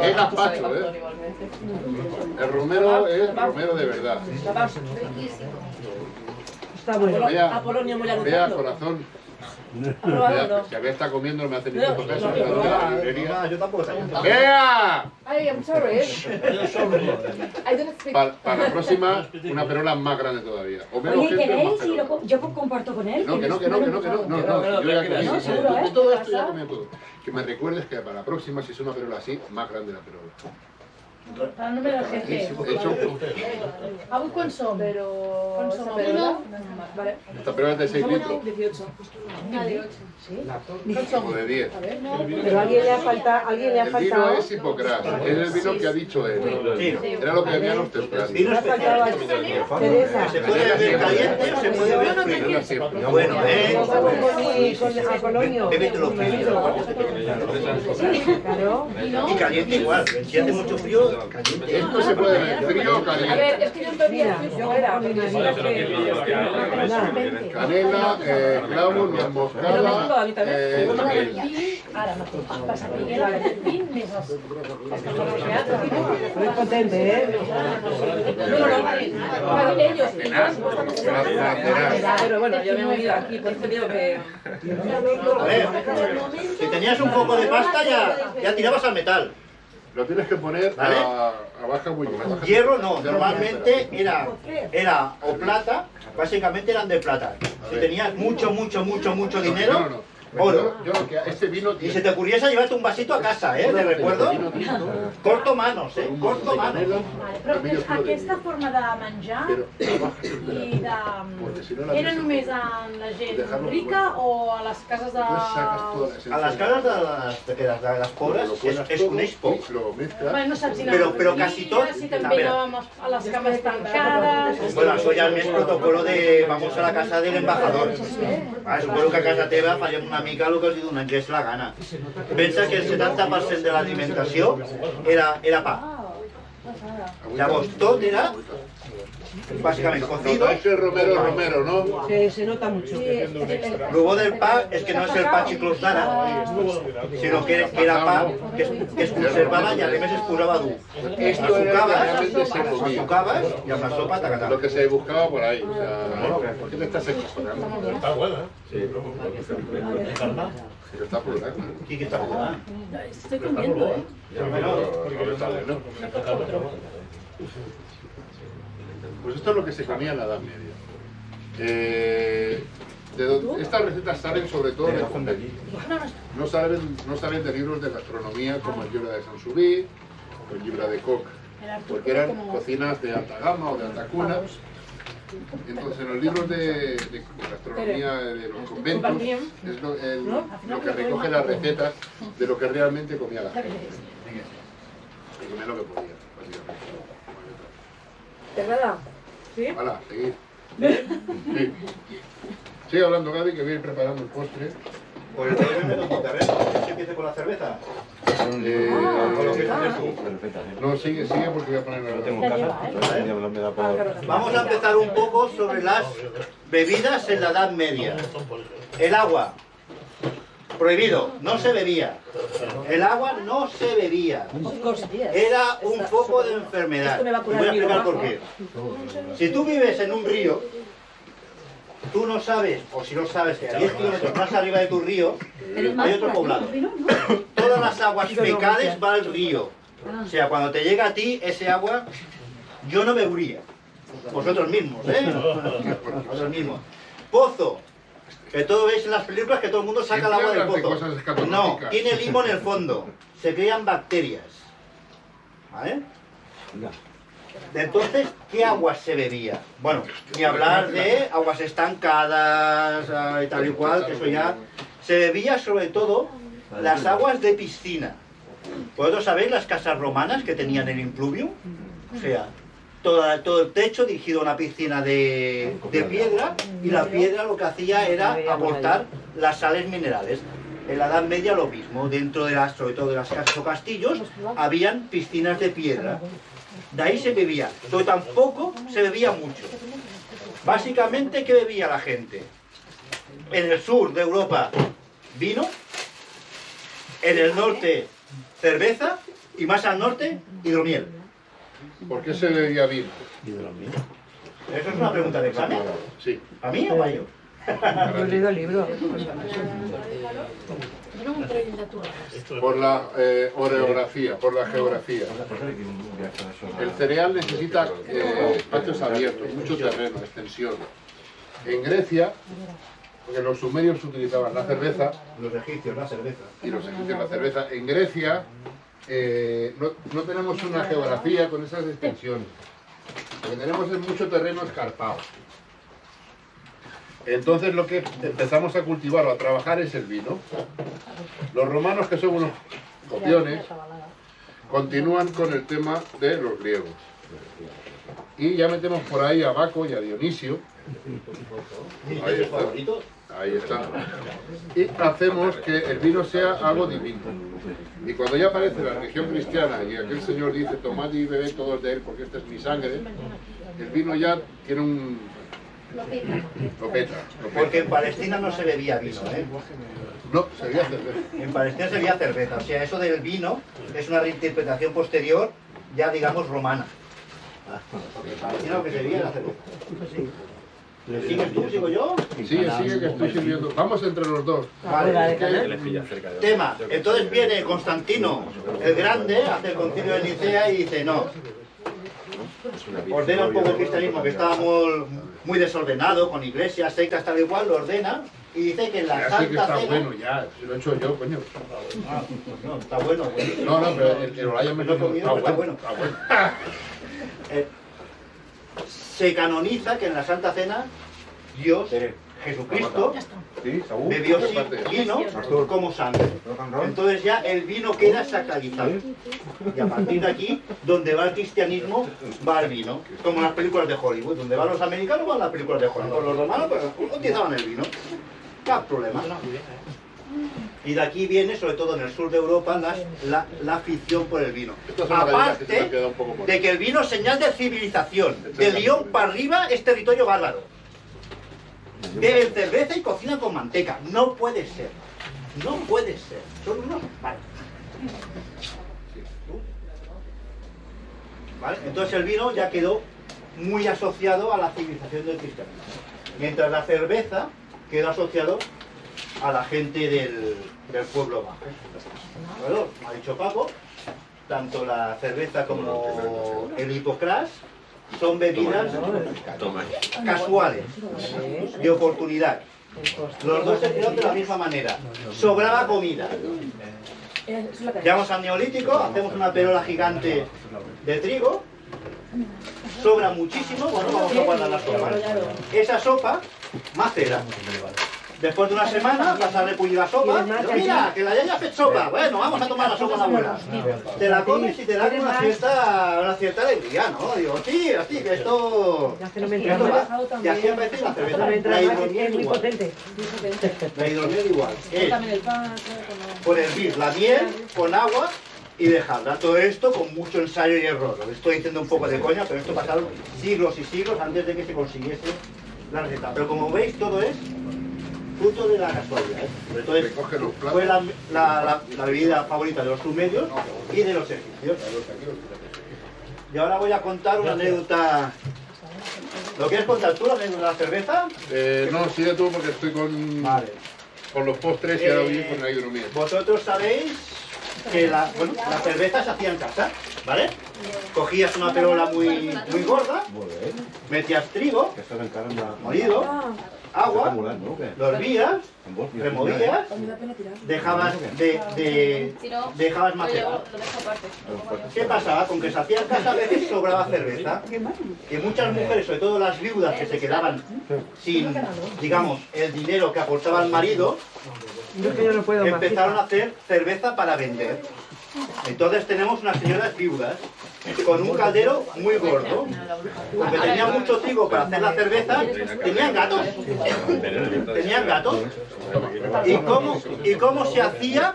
Es gazpacho, ¿eh? El romero es romero de verdad. Está bueno. A Polonia muy Vea, corazón. Vea, si había está comiendo no me hace ni puto caso. Me la doy a la librería. Yo tampoco sé. ¡Vea! Ay, I'm sorry. I don't speak. Para la próxima, una perola más grande todavía. O menos Oye, gente, más ¿queréis? Y perola. yo comparto con él. No, que no. Yo ya comí. No, seguro, ¿eh? De todo esto ya comí todo. Que me recuerdes que para la próxima, si es una perola así, más grande la perola. Para no me lo jefe. Hecho, ¿Avui quan som? Pero... Quan som? Vale. esta perola es de 6 litros. 18. O de 10. Pero a alguien le ha faltado. El vino es Hipocrates, es el vino que ha dicho él. Era lo que había en los templarios. Vino Le ha faltado especial. a Teresa. Se puede beber caliente o se puede beber frío. Era siempre. Bueno, Con Apolonio. Bébetelo frío. Claro. Y caliente igual. Si hace mucho frío, caliente. Esto se puede beber frío o A caliente. ver, es que yo bebía Mira, yo fuera. con mi marido. Canela, clavos, nuez moscada, canela. Ara mateix. Passa que era el 20 més els Muy potente, ¿eh? Para ellos. Pero bueno, yo me he unido aquí, por eso digo que... A ver, si tenías un poco de pasta ya tirabas al metal. Lo tienes que poner ¿Vale? a baja muy baja. Hierro no, normalmente era o plata, básicamente eran de plata. Si tenías mucho dinero, oro. Yo lo que este vino Y si te ocurriese llevarte un vasito a casa, ¿eh? ¿De recuerdo? Corto manos, ¿eh? Corto manos. Però aquesta forma de menjar i de... Era només en la gent rica o a les cases de... A las casas de las pobres es coneix poc. Lo mezclas. Bueno, no saps si Però quasi tot... si també anàvem a les cames tancades... Bueno, això ja és més protocolo de vamos a la casa del embajador. Suposo que a casa teva fallem una mica el que els donen que és la gana. Pensa que el 70% de l'alimentació era pa. Llavors, tot era bàsicament cocido. Es el romero, ¿no? Se nota mucho. Lo bo del pa és que no és el pa xiclos d'ara, sinó que era pa que es conservava i a més es posava dur. Esto era realmente se comía. Sucaves i amb la sopa tacatà. Lo que se buscaba por ahí. O sea, ¿por qué te estás equivocando? Está buena. Pero está por ahí. Qui que està posant? Estoy comiendo, ¿eh? Pues esto es lo que se comía en la Edad Media. Estas recetas salen sobre todo de conventos. No salen de libros de gastronomía como el Llibre de Sansubí o el Llibre de Koch, porque eran cocinas de alta gama o de alta cuna. Entonces, en los libros de gastronomía de los conventos es lo que recoge las recetas de lo que realmente comía la gente. Y comía lo que podía, básicamente. ¿Te agrada? ¿Sí? Hala, seguid. Sí. Sigue hablando, Gaby, que voy a ir preparando el postre. Pues entonces me lo toca, ¿ves? ¿Que empiece con la cerveza? ¿Con lo que haces tú? No, sigue porque voy a poner la Tengo casa. Vamos a empezar un poco sobre las bebidas en la Edad Media. El agua. Prohibido, no se bebía. El agua no se bebía. Era un foco de enfermedad. Y voy a explicar por qué. Si tú vives en un río, tú no sabes, o si no sabes que a 10 kilómetros más arriba de tu río hay otro poblado. Todas las aguas fecales van al río. O sea, cuando te llega a ti ese agua, yo no bebería. Vosotros mismos, ¿eh? Vosotros mismos. Pozo. Que todo veis en las películas que todo el mundo saca el agua del pozo. No, tiene limo en el fondo. Se crean bacterias. ¿Vale? Entonces, ¿qué aguas se bebía? Bueno, ni hablar de aguas estancadas y tal y cual, que eso ya... Se bebía sobre todo las aguas de piscina. ¿Vosotros sabéis las casas romanas que tenían el impluvium? O sea, todo el techo dirigido a una piscina de piedra, y la piedra lo que hacía era aportar las sales minerales. En la Edad Media lo mismo, dentro de las, sobre todo de las casas o castillos, habían piscinas de piedra. De ahí se bebía, pero tampoco se bebía mucho. Básicamente, ¿qué bebía la gente? En el sur de Europa, vino. En el norte, cerveza. Y más al norte, hidromiel. ¿Por qué se bebía vino? ¿Eso es una pregunta de examen? Sí. ¿A mí o para yo? Yo he leído el libro. Por la orografía, por la geografía. El cereal necesita espacios abiertos, mucho terreno, extensión. En Grecia, porque los sumerios utilizaban la cerveza, Los egipcios, la cerveza. y los egipcios la cerveza, en Grecia no tenemos una geografía con esas extensiones. Lo que tenemos es mucho terreno escarpado. Entonces lo que empezamos a cultivar o a trabajar es el vino. Los romanos, que son unos copiones, continúan con el tema de los griegos. Y ya metemos por ahí a Baco y a Dionisio. Ahí está. Ahí está. Y hacemos que el vino sea algo divino. Y cuando ya aparece la religión cristiana y aquel señor dice, tomad y bebed todos de él porque esta es mi sangre, el vino ya tiene un... Lo peta. Porque en Palestina no se bebía vino, ¿eh? No, se bebía cerveza. En Palestina se bebía cerveza. O sea, eso del vino es una reinterpretación posterior, ya digamos romana. Porque en Palestina lo que se bebía era cerveza. ¿Sigues tú, sigo yo? Sigue, que estoy sirviendo. Vamos entre los dos. Vale. Es que- Tema. Entonces viene Constantino el Grande, hace el concilio de Nicea y dice, no. Ordena un poco el cristianismo, que estaba muy desordenado, con iglesias, sectas, tal y cual, lo ordena y dice que en la Ya sé que Santa está Cena... bueno, ya. Si lo he hecho yo, coño. Ah, pues no, está bueno. No, pero el que lo haya metido Está bueno. Está bueno. Se canoniza que en la Santa Cena Dios, Jesucristo, bebió vino como sangre. Entonces ya el vino queda sacralizado. Y a partir de aquí, donde va el cristianismo, va el vino. Como en las películas de Hollywood. Donde van los americanos, van las películas de Hollywood. Los romanos pues, utilizaban el vino. ¿Qué problema? Y de aquí viene, sobre todo en el sur de Europa, la afición por el vino. Aparte de que el vino es señal de civilización. De Lyon para arriba es territorio bárbaro. Beben cerveza y cocinan con manteca. No puede ser. No puede ser. Son unos... ¿Vale? Entonces el vino ya quedó muy asociado a la civilización del cristianismo. Mientras la cerveza quedó asociado a la gente del pueblo bajo. Bueno, ha dicho Paco, tanto la cerveza como el hipocrás son bebidas casuales, de oportunidad. Los dos se crearon de la misma manera. Sobraba comida. Llegamos al neolítico, hacemos una perola gigante de trigo, sobra muchísimo, bueno, vamos a guardar la sopa. Esa sopa macera. Después de una semana vas a repullir la sopa. Mira, que la yaya hace sopa. Bueno, vamos a tomar la sopa de la abuela. Te la comes y te da una cierta alegría, ¿no? Digo, sí, así que esto va. Y así aparece la cerveza. La hidromiel igual. La hidromiel igual. Por hervir la miel con agua y dejarla. Todo esto con mucho ensayo y error. Lo estoy diciendo un poco de coña, pero esto pasaron siglos y siglos antes de que se consiguiese la receta. Pero como veis, todo es fruto de la casualidad. Entonces, fue la bebida favorita de los sumerios y de los egipcios. Y ahora voy a contar una anécdota. ¿Lo quieres contar tú, la anécdota de la cerveza? No, sigue tú porque estoy con los postres y ahora voy con la hidromiel. Vosotros sabéis que la cerveza se hacía en casa, ¿vale? Cogías una perola muy gorda, metías trigo, molido, agua, lo hervías, removías, dejabas macerar. ¿Qué pasaba? Con que se hacía en casa a veces sobraba cerveza, y muchas mujeres, sobre todo las viudas que se quedaban sin, digamos, el dinero que aportaba el marido, empezaron a hacer cerveza para vender. Entonces tenemos unas señoras viudas con un caldero muy gordo, porque tenían mucho trigo para hacer la cerveza, tenían gatos. ¿Y cómo se hacía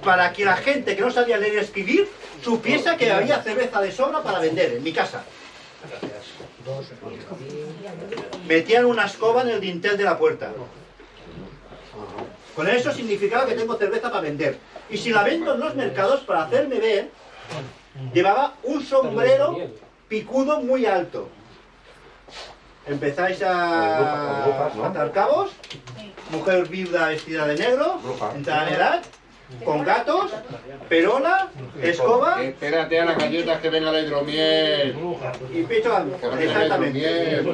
para que la gente que no sabía leer y escribir supiese que había cerveza de sobra para vender en mi casa? Metían una escoba en el dintel de la puerta. Con eso significaba que tengo cerveza para vender. Y si la vendo en los mercados, para hacerme ver, llevaba un sombrero picudo muy alto. Empezáis a atar cabos, mujer viuda vestida de negro, entrada en edad, con gatos, perola, escoba... Espérate a las galletas que venga la hidromiel. Y pecho exactamente.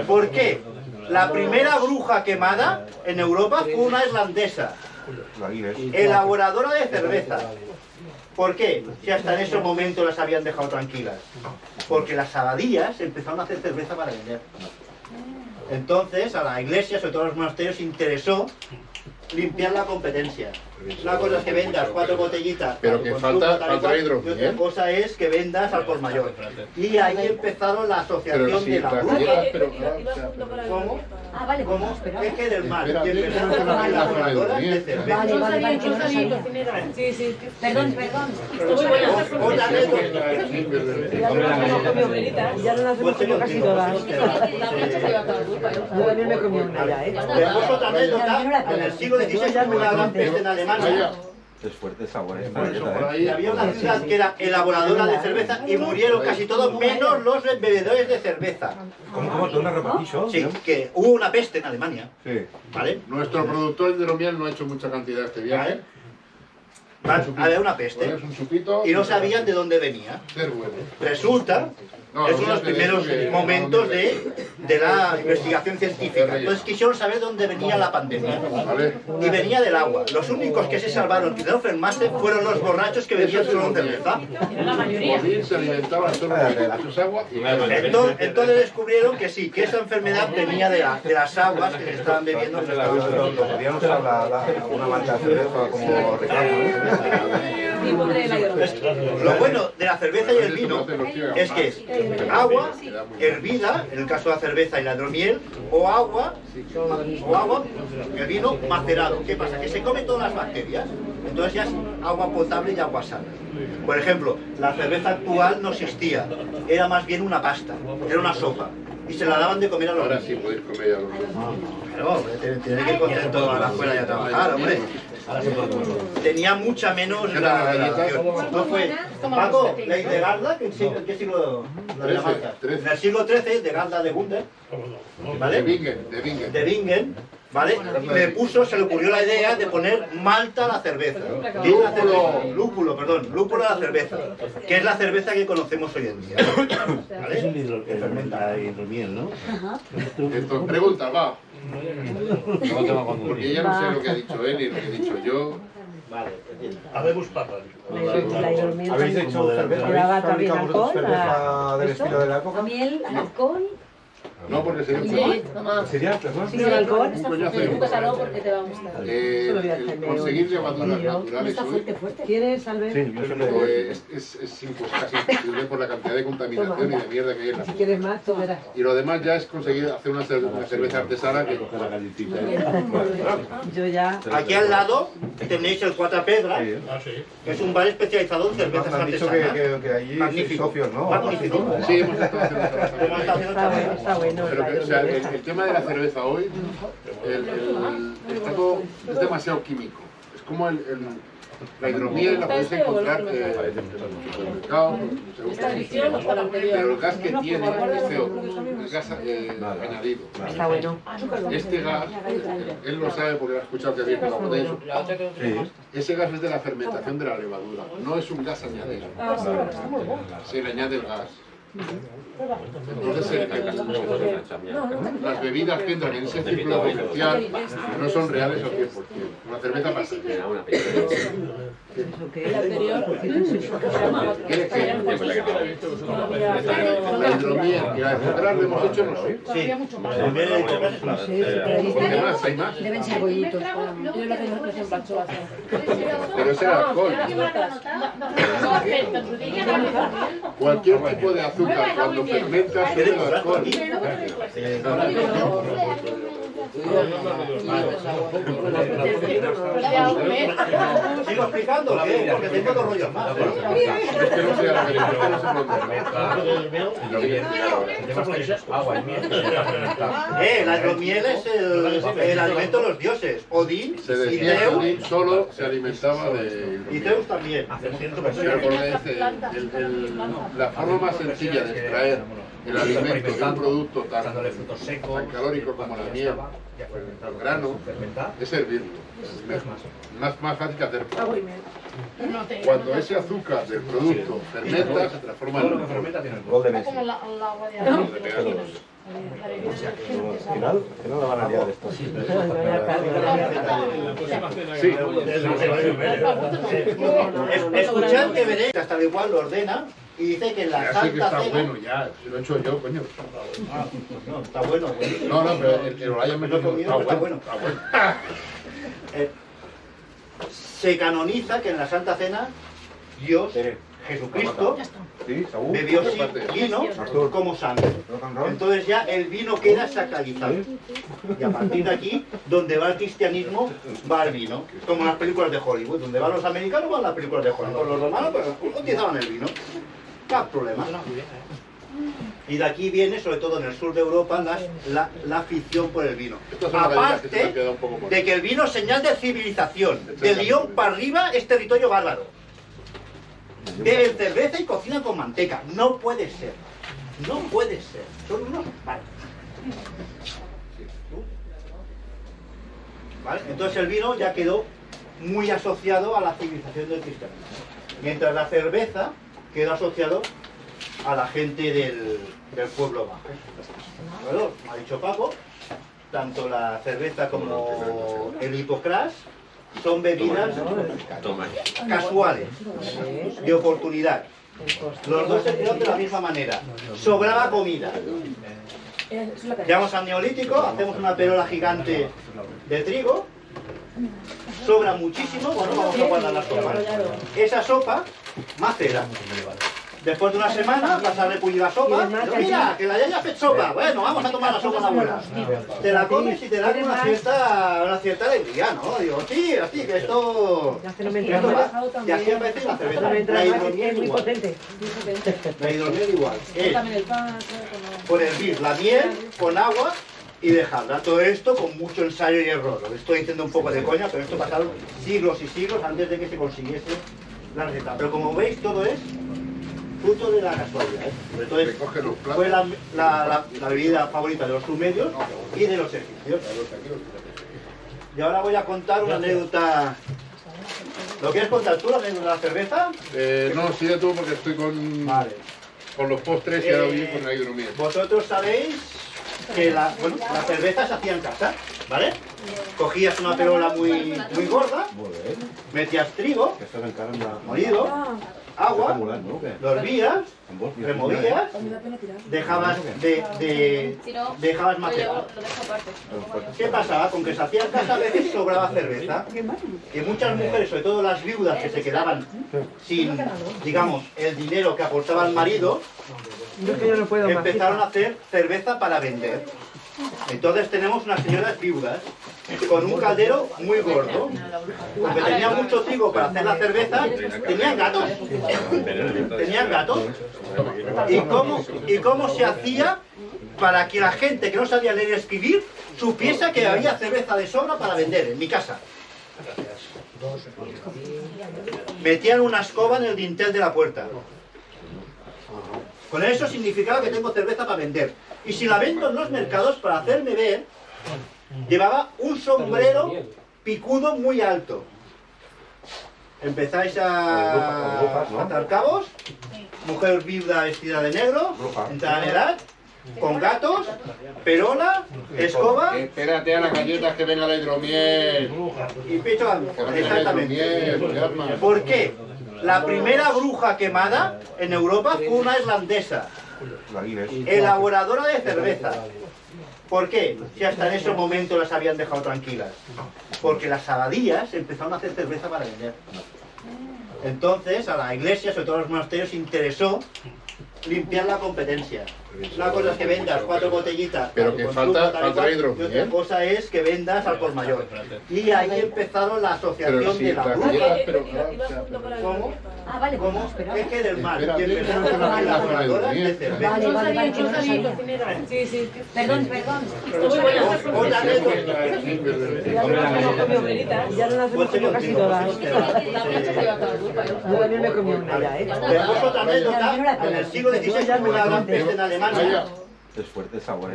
¿Por qué? La primera bruja quemada en Europa fue una irlandesa, elaboradora de cerveza. ¿Por qué? Si hasta en ese momento las habían dejado tranquilas. Porque las abadías empezaron a hacer cerveza para vender. Entonces a la iglesia, sobre todo a los monasterios, interesó limpiar la competencia. Una cosa es que vendas 4 botellitas, pero que falta hidromiel. Y otra cosa es que vendas al por mayor. Y ahí empezaron la asociación de la bruja. ¿Cómo? Ah, vale, ¿Cómo? Es que del mar. Y empezaron a hacer las elaboradoras de cerveza. Vale, que no sabía. Sí, sí. Perdón. Otra anécdota. Ya no las hemos comido casi todas. Yo también me he comido una ya, ¿eh? Tenemos otra anécdota. En el siglo XVI hubo una gran peste en Alemania. Es fuerte el sabor. Y había una ciudad que era elaboradora de cerveza y murieron casi todos, menos los bebedores de cerveza. ¿Cómo? ¿Tú una repetición? Sí, que hubo una peste en Alemania. Sí. ¿Vale? Nuestro productor de hidromiel no ha hecho mucha cantidad este viaje. Había una peste y no sabían de dónde venía. Resulta, es uno de los primeros momentos de la investigación científica. Entonces quisieron saber dónde venía la pandemia. Y venía del agua. Los únicos que se salvaron y no enfermarse fueron los borrachos que bebían solo cerveza. La mayoría. Se alimentaban solo de sus aguas. Entonces descubrieron que sí, que esa enfermedad venía de las aguas que se estaban bebiendo en Estados Unidos. Podríamos hablar una marca de cerveza como reclamo. Lo bueno de la cerveza y el vino es que es agua hervida, en el caso de la cerveza y la hidromiel, o agua, el vino macerado. ¿Qué pasa? Que se come todas las bacterias, entonces ya es agua potable y agua sana. Por ejemplo, la cerveza actual no existía, era más bien una pasta, era una sopa, y se la daban de comer a los niños. Ahora sí podéis comer ya los niños. Claro, tiene que ir contento a la escuela y a trabajar, hombre. Tenía mucha menos gradación. No fue. Paco, la de Garda, ¿en qué siglo la marca? En el siglo XIII, de Garda de Gunder, ¿vale? De Bingen, ¿vale? Se le ocurrió la idea de poner malta a la cerveza. Lúpulo a la cerveza, que es la cerveza que conocemos hoy en día. ¿Vale? Es un hidro que fermenta hidromiel, ¿no? Entonces, pregunta, va. Porque ya no sé lo que ha dicho él y lo que he dicho yo. Vale, Habemos papas. ¿Habéis hecho cerveza? ¿Habéis fabricado vosotros cerveza del estilo de la época? Miel, alcohol. No, porque sería un ¿Sería? ¿Perdón? ¿Sí, el alcohol? Úsalo porque te va a gustar. conseguir levaduras naturales hoy ¿Quieres, Albert? Sí, yo siempre es casi imposible por la cantidad de contaminación y de mierda que hay en la Si quieres más, tú verás. Y lo demás ya es conseguir hacer una cerveza artesana que... Yo ya... Aquí al lado tenéis el Cuatro Pedras, que es un bar especializado en cervezas me han dicho artesanas. que allí sois Magnífico. socios, ¿no? Magnífico. Sí, hemos estado haciendo Hemos estado haciendo trabajo. Está bueno. Pero que, o sea, el tema de la cerveza hoy está todo, es demasiado químico. Es como La hidromiel la podéis encontrar en el supermercado, pero el gas que tiene es CO2, es gas añadido. Está bueno. Este gas, él lo sabe porque lo ha escuchado que había que la botella. Ese gas es de la fermentación de la levadura, no es un gas añadido. Se le añade el gas. Entonces, las bebidas que entran en ese ciclo comercial no son reales al 100%. Una cerveza pasa. La hidromiel, que la de lo hemos hecho nosotros. Sí, Porque más, hay más. Deben ser bollitos. Pero ese alcohol. Cualquier tipo de azúcar, cuando fermenta, sube el alcohol. ¿Sigo explicando? Porque tengo dos rollos más. Es que no sé la verificación, no sé La hidromiel es el alimento de los dioses. Odín se y decía que Zeus. Odín solo se alimentaba de Y hidromiel. Zeus también. Pero porque la forma más sencilla de extraer el alimento de un producto tan calórico como la miel, el grano, es hervirlo. Más fácil que hacer pan. Cuando ese azúcar del producto fermenta, se transforma en Gol de Messi. Como el agua de alcohol. Le pega dos. Al final la van a liar esto. Sí. Escuchad que veréis que hasta al igual lo ordena y dice que en la Ya sé que Santa está Cena... bueno, ya, si lo he hecho yo, coño. No, está bueno. No, pero el Orion me Lo he comido, está bueno. Está bueno. Se canoniza que en la Santa Cena Dios, Jesucristo, bebió vino como sangre. Entonces ya el vino queda sacralizado. Y a partir de aquí, donde va el cristianismo, va el vino. Como en las películas de Hollywood. Donde van los americanos, van las películas de Hollywood. Los romanos, pues, utilizaban el vino. No hay problema. Y de aquí viene, sobre todo en el sur de Europa, la afición por el vino. Aparte de que el vino es señal de civilización. De Lyon para arriba es territorio bárbaro. Beben cerveza y cocinan con manteca. No puede ser. No puede ser. Son unos bárbaros. ¿Vale? Entonces el vino ya quedó muy asociado a la civilización del cristianismo. Mientras la cerveza quedó asociado a la gente del pueblo bajo. Bueno, ha dicho Paco, tanto la cerveza como el hipocrás son bebidas casuales, de oportunidad. Los dos se crearon de la misma manera. Sobraba comida. Llegamos al neolítico, hacemos una perola gigante de trigo, sobra muchísimo, bueno, vamos a guardar la sopa. Esa sopa macera. Después de una semana, vas a repullir la sopa. Mira, que la yaya ha hecho sopa. Bueno, vamos a tomar la sopa de la abuela. Te la comes y te da una cierta alegría, ¿no? Digo, sí, así que esto va. Y así aparece la cerveza. La hidromiel igual. La hidromiel igual. Por hervir la miel con agua y dejarla. Todo esto con mucho ensayo y error. Lo estoy diciendo un poco de coña, pero esto pasaron siglos y siglos antes de que se consiguiese la receta. Pero como veis, todo es fruto de la casualidad. Entonces, fue la bebida favorita de los sumerios y de los egipcios. Y ahora voy a contar una anécdota. ¿Lo quieres contar tú, la anécdota de la cerveza? No, sigue tú porque estoy con los postres y ahora voy con la hidromiel. Vosotros sabéis que la cerveza se hacía en casa, ¿vale? Cogías una perola muy gorda, metías trigo, molido, agua, lo hervías, removías, dejabas macerar. ¿Qué pasaba? Con que se hacía en casa a veces sobraba cerveza y muchas mujeres, sobre todo las viudas que se quedaban sin, digamos, el dinero que aportaba el marido, empezaron a hacer cerveza para vender. Entonces tenemos unas señoras viudas con un caldero muy gordo, porque tenían mucho trigo para hacer la cerveza, tenían gatos. ¿Y cómo se hacía para que la gente que no sabía leer y escribir supiese que había cerveza de sobra para vender en mi casa? metían una escoba en el dintel de la puerta. Con eso significaba que tengo cerveza para vender. Y si la vendo en los mercados, para hacerme ver, llevaba un sombrero picudo muy alto. Empezáis a atar cabos, mujer viuda vestida de negro, entrada en edad, con gatos, perola, escoba. Espérate a las galletas que venga la hidromiel. Y pecho exactamente. ¿Por qué? La primera bruja quemada en Europa fue una islandesa, elaboradora de cerveza. ¿Por qué? Si hasta en ese momento las habían dejado tranquilas. Porque las abadías empezaron a hacer cerveza para vender. Entonces a la iglesia, sobre todo a los monasterios, interesó limpiar la competencia. Una cosa es que vendas 4 botellitas, pero que falta hidromiel. Y otra cosa es que vendas al por mayor. Y ahí empezaron la asociación de la bruja. ¿Cómo? Ah, vale, ¿Cómo? Es que del mar. Y empezaron con las elaboradoras de cerveza. Vale, sí, sí. Perdón. Otra anécdota. Ya no las hemos comido casi todas. Yo también me he comido una ya, Veamos otra anécdota. En el siglo XVI hubo una gran peste en Alemania. Es fuerte el sabor,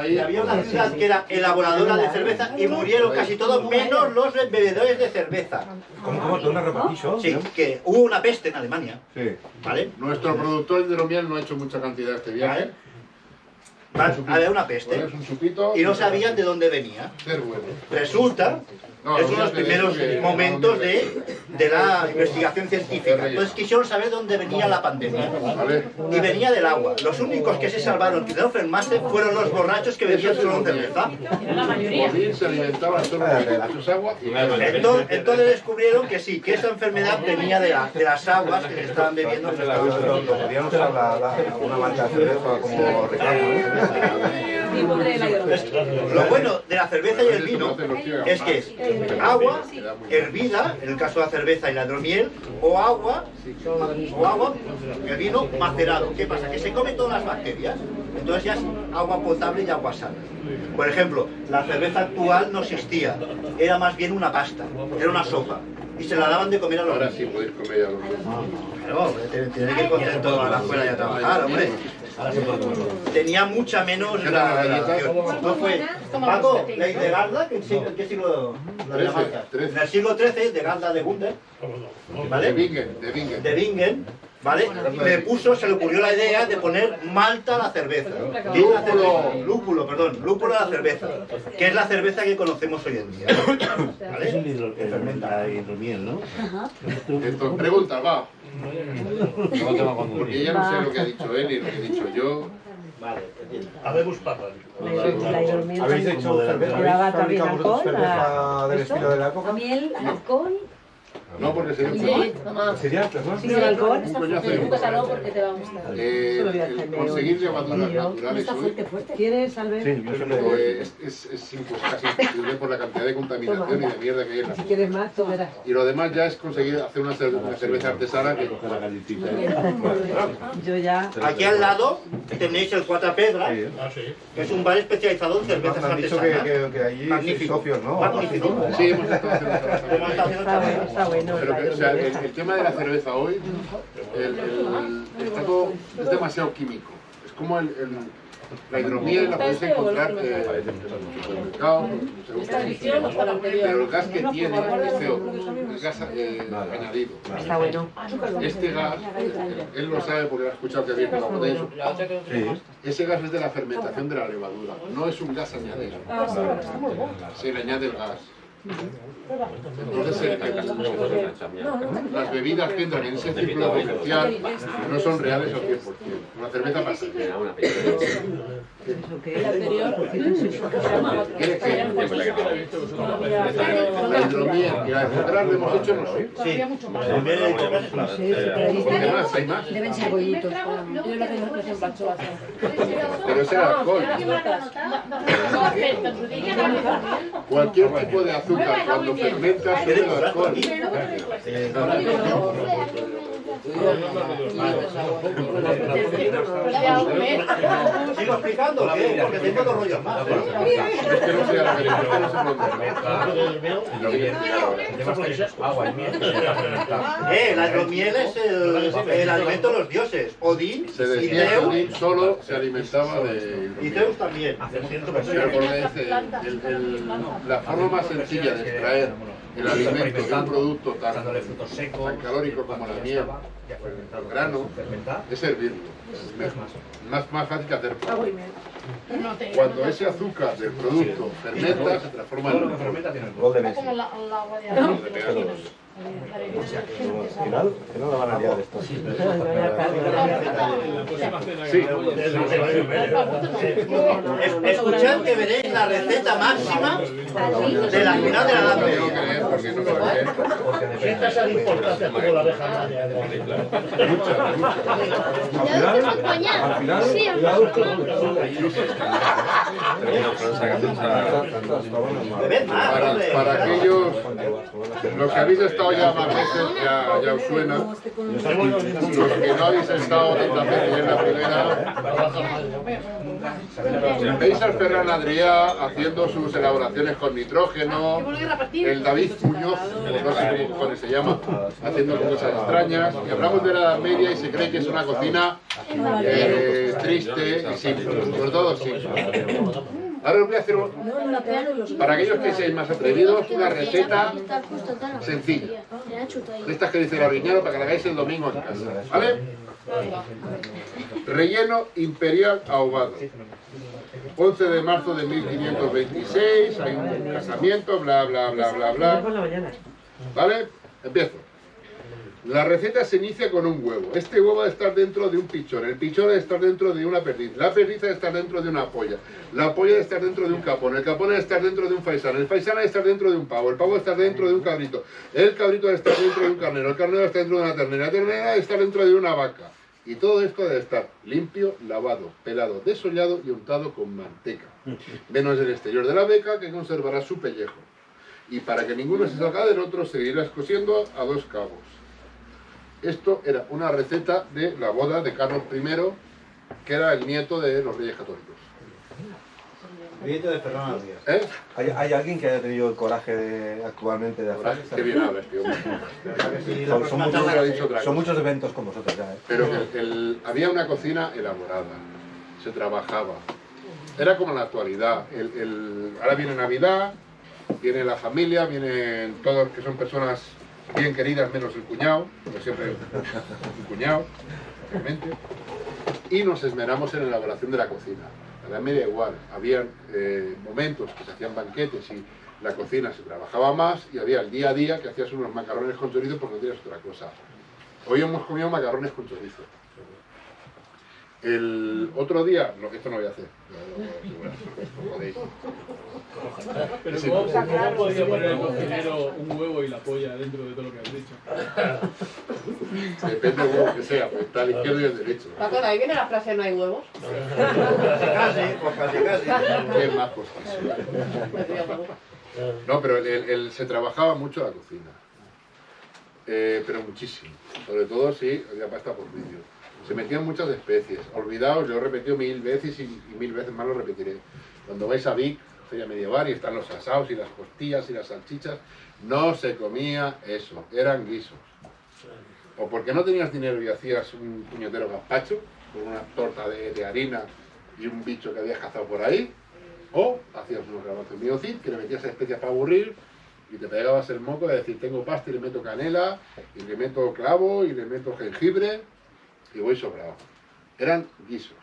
Y había una ciudad que era elaboradora de cerveza y murieron casi todos, menos los bebedores de cerveza. ¿Cómo? ¿Tú una repetición? Sí, que hubo una peste en Alemania. Sí. ¿Vale? Nuestro productor de hidromiel no ha hecho mucha cantidad este viaje. Había una peste y no sabían de dónde venía. Resulta, es uno de los primeros momentos de la investigación científica. Entonces quisieron saber dónde venía la pandemia. Y venía del agua. Los únicos que se salvaron y no enfermarse fueron los borrachos que bebían solo cerveza. La mayoría. Se alimentaban solo de sus aguas. Entonces descubrieron que sí, que esa enfermedad venía de las aguas que se estaban bebiendo. Podríamos usar una mancha de cerveza como reclamo. Lo bueno de la cerveza y el vino es que es agua hervida, en el caso de la cerveza y la hidromiel, o agua, el vino macerado. ¿Qué pasa? Que se comen todas las bacterias, entonces ya es agua potable y agua sana. Por ejemplo, la cerveza actual no existía, era más bien una pasta, era una sopa. Y se la daban de comer a los niños. Ahora sí podéis comer a los niños. Claro, hombre, tiene que ir contento a la escuela y a trabajar, hombre. Tenía mucha menos gradación. No fue Paco, la Hildegarda, ¿en qué siglo la llamarca? En el siglo XIII, Hildegarda de Gunder, ¿vale? De Bingen, ¿vale? Se le ocurrió la idea de poner malta a la cerveza. Lúpulo a la cerveza, que es la cerveza que conocemos hoy en día. ¿Vale? Es un fermenta hidromiel, ¿no? Entonces, pregunta, va. Porque ya no sé lo que ha dicho él y lo que he dicho yo. Vale, habemos papas. La hidromiel ¿Habéis hecho cerveza? ¿Llevaba también alcohol? ¿Cerveza del estilo de la época? Miel, alcohol. No, porque sería un ¿Sería? ¿Perdón? ¿Sí, el alcohol? Porque te va a gustar. conseguir levaduras naturales hoy ¿Quieres, Albert? Sí, yo siempre es casi imposible por la cantidad de contaminación y de mierda que hay en la Si quieres más, tú verás. Y lo demás ya es conseguir hacer una cerveza artesana que Yo ya... Aquí al lado tenéis el Cuatro Pedras, que es un bar especializado en cervezas me han dicho artesanas. que allí Magnífico. sois socios, ¿no? Magnífico. sí, hemos estado haciendo trabajo. Está bueno. Pero que, o sea, el tema de la cerveza hoy está todo, es demasiado químico. Es como la hidromiel la podéis encontrar en el supermercado, pero el gas que tiene es CO2, es gas añadido. Está bueno. Este gas, él lo sabe porque lo ha escuchado que viene la botella. Ese gas es de la fermentación de la levadura, no es un gas añadido. Se le añade el gas. Entonces, las bebidas que entran en ese círculo comercial no son reales al 100%. Una cerveza pasa. ¿Quieres que la hidromiel y la de central hemos hecho nosotros? Sí. ¿Qué más? ¿Hay más? Deben ser bollitos. Pero ese alcohol. Cualquier tipo de azúcar cuando fermenta sube el alcohol. ¿Sigo explicando o qué? Porque tengo 2 rollos más. Es que no sé a la que no Agua y miel. La hidromiel es el alimento de los dioses. Odín se y decía que Zeus. Odín solo se alimentaba de... Y Zeus también. Pero porque dice, la forma más sencilla de extraer el alimento de un producto tan calórico como la miel, el grano, es hervirlo. Más fácil que hacer pan. Cuando ese azúcar del producto fermenta, se transforma en Gol de Messi. Como el agua de algo. Al final, que no la van a liar esto. Sí. Escuchad que veréis la receta máxima de la final de la Edad Tengo que Media. leer porque no lo sé. Sientas la importancia como la abeja maya. Al final, cuidado Bebed más, hombre. Para aquellos, los que habéis estado ya más veces, ya os suena. Los que no habéis estado tantas veces en la primera, veis al Ferran Adrià haciendo sus elaboraciones con nitrógeno, el David Muñoz, no sé cómo cojones se llama, haciendo cosas extrañas, y hablamos de la Edad Media y se cree que es una cocina triste y simple, sobre todo simple. Ahora os voy a hacer, para aquellos que seáis más atrevidos, una receta sencilla. De estas que dice la Riñero para que la hagáis el domingo en casa, ¿vale? Relleno imperial ahumado. 11 de marzo de 1526, hay un casamiento, bla, bla, bla, bla, bla. ¿Vale? Empiezo. La receta se inicia con un huevo. Este huevo ha de estar dentro de un pichón. El pichón ha de estar dentro de una perdiz. La perdiz ha de estar dentro de una polla. La polla ha de estar dentro de un capón. El capón ha de estar dentro de un faisán. El faisán ha de estar dentro de un pavo. El pavo ha de estar dentro de un cabrito. El cabrito ha de estar dentro de un carnero. El carnero ha de estar dentro de una ternera. La ternera ha de estar dentro de una vaca. Y todo esto ha de estar limpio, lavado, pelado, desollado y untado con manteca. Menos el exterior de la vaca, que conservará su pellejo. Y para que ninguno se salga del otro, seguirás cosiendo a 2 cabos. Esto era una receta de la boda de Carlos I, que era el nieto de los Reyes Católicos. Nieto de Ferran Adrià. ¿Hay alguien que haya tenido el coraje actualmente de hacer? Qué bien hablas, tío. Son muchos eventos con vosotros ya, ¿eh? Pero había una cocina elaborada, se trabajaba. Era como en la actualidad. Ahora viene Navidad, viene la familia, vienen todos que son personas bien queridas, menos el cuñado, porque siempre un cuñado, realmente. Y nos esmeramos en la elaboración de la cocina. A la media igual, habían momentos que se hacían banquetes y la cocina se trabajaba más, y había el día a día que hacías unos macarrones con chorizo porque no tenías otra cosa. Hoy hemos comido macarrones con chorizo. El otro día, esto no voy a hacer. Pero ¿cómo podría poner el cocinero un huevo y la polla dentro de todo lo que has dicho? Depende del huevo que sea, pues está al izquierdo y al derecho. Paco, ahí viene la frase no hay huevos. Casi, pues casi. ¿Qué más cosas? No, pero se trabajaba mucho la cocina. Pero muchísimo. Sobre todo si había pasta por medio. Se metían muchas especies. Olvidaos, yo he repetido 1000 veces y 1000 veces más lo repetiré. Cuando vais a Vic, feria medieval, y están los asados y las costillas y las salchichas, no se comía eso, eran guisos. O porque no tenías dinero y hacías un puñetero gazpacho, con una torta de harina y un bicho que habías cazado por ahí, o hacías unos garbanzos miocid, que le metías especias para aburrir, y te pegabas el moco de decir, tengo pasta y le meto canela, y le meto clavo, y le meto jengibre, y voy sobrado. Eran guisos,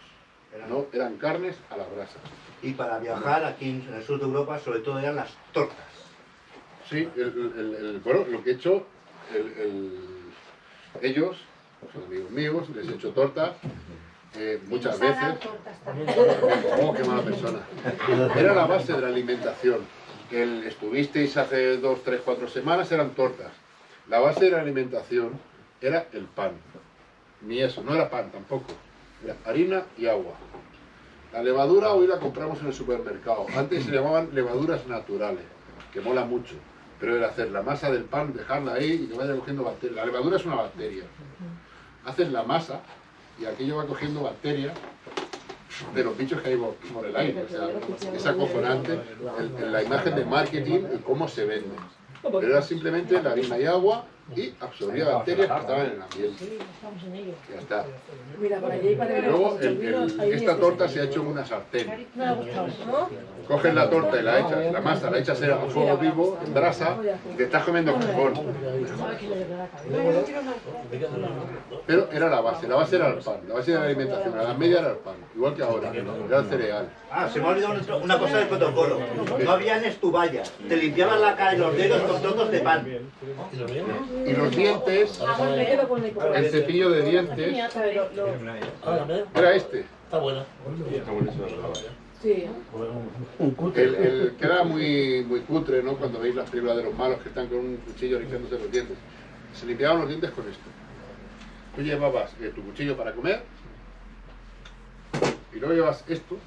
¿no? Eran carnes a las brasas. Y para viajar aquí en el sur de Europa, sobre todo eran las tortas. Sí, bueno, lo que he hecho, ellos, son amigos míos, les he hecho tortas muchas veces. Oh, qué mala persona. Era la base de la alimentación. Estuvisteis hace 2, 3, 4 semanas, eran tortas. La base de la alimentación era el pan. Ni eso, no era pan tampoco. Era harina y agua. La levadura hoy la compramos en el supermercado. Antes se llamaban levaduras naturales, que mola mucho. Pero era hacer la masa del pan, dejarla ahí y que vaya cogiendo bacterias. La levadura es una bacteria. haces la masa y aquello va cogiendo bacterias de los bichos que hay por el aire. O sea, es acojonante la imagen de marketing y cómo se vende. Pero era simplemente la harina y agua y absorbía bacterias que estaban en el ambiente. Ya está. Mira, por allí para ver. Luego, esta torta se ha hecho en una sartén. Coges la torta y la echas, la masa la echas a fuego vivo, en brasa, y te estás comiendo carbón. Pero era la base era el pan, la base de la alimentación, a la media era el pan, igual que ahora, era el cereal. Ah, se me ha olvidado una cosa del protocolo. No había estuvallas, te limpiaban la cara y los dedos con trozos de pan. Y los dientes, el cepillo de dientes, era este. Está buena. Sí. Que era muy cutre, ¿no? Cuando veis las películas de los malos que están con un cuchillo limpiándose los dientes. Se limpiaban los dientes con esto. Tú llevabas tu cuchillo para comer y luego llevas esto,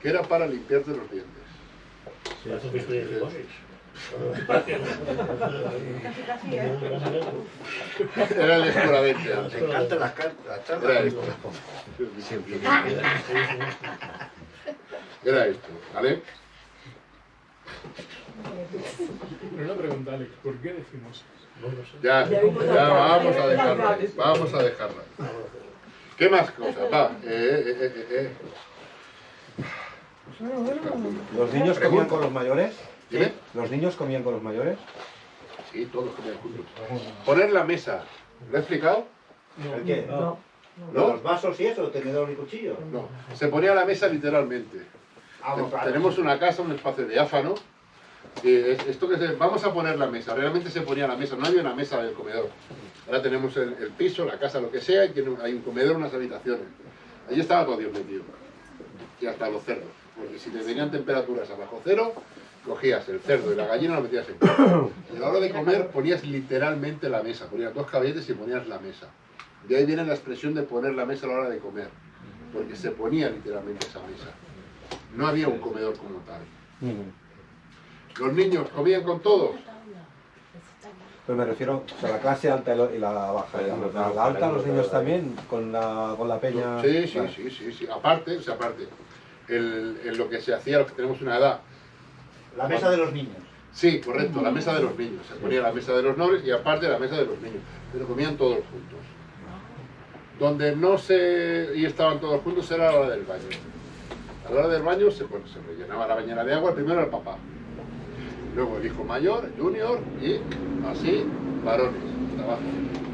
que era para limpiarte los dientes. Era el escuravente. Me encantan las charlas. Era esto. Era esto, ¿vale? Pero una pregunta, Alex, ¿por qué decimos eso? Ya vamos a dejarla. Vamos a dejarla. ¿Qué más cosas? Va. ¿Los niños comían con los mayores? ¿Dime? ¿Los niños comían con los mayores? Sí, todos comían juntos. Poner la mesa. ¿Lo he explicado? ¿El qué? No. ¿No? Los vasos y eso, tenedor y cuchillo. No. Se ponía la mesa literalmente. Claro. Tenemos una casa, un espacio diáfano. Esto que vamos a poner la mesa. Realmente se ponía la mesa. No había una mesa del comedor. Ahora tenemos el piso, la casa, lo que sea, y hay un comedor, unas habitaciones. Allí estaba todo Dios metido. Y hasta los cerdos. Porque si te venían temperaturas abajo cero, cogías el cerdo y la gallina, lo metías en casa. Y a la hora de comer ponías literalmente la mesa. Ponías 2 caballetes y ponías la mesa. De ahí viene la expresión de poner la mesa a la hora de comer. Porque se ponía literalmente esa mesa. No había un comedor como tal. Los niños comían con todos. Pues me refiero a la clase alta y la baja. La alta, los niños también, con la peña. Sí. Aparte, en lo que se hacía, los que tenemos una edad. La mesa de los niños. Sí, correcto, la mesa de los niños. Se ponía la mesa de los nobles y aparte la mesa de los niños. Pero comían todos juntos. Donde no y estaban todos juntos era a la hora del baño. A la hora del baño se rellenaba la bañera de agua, primero el papá. Luego el hijo mayor, el junior, y así, varones, hasta abajo.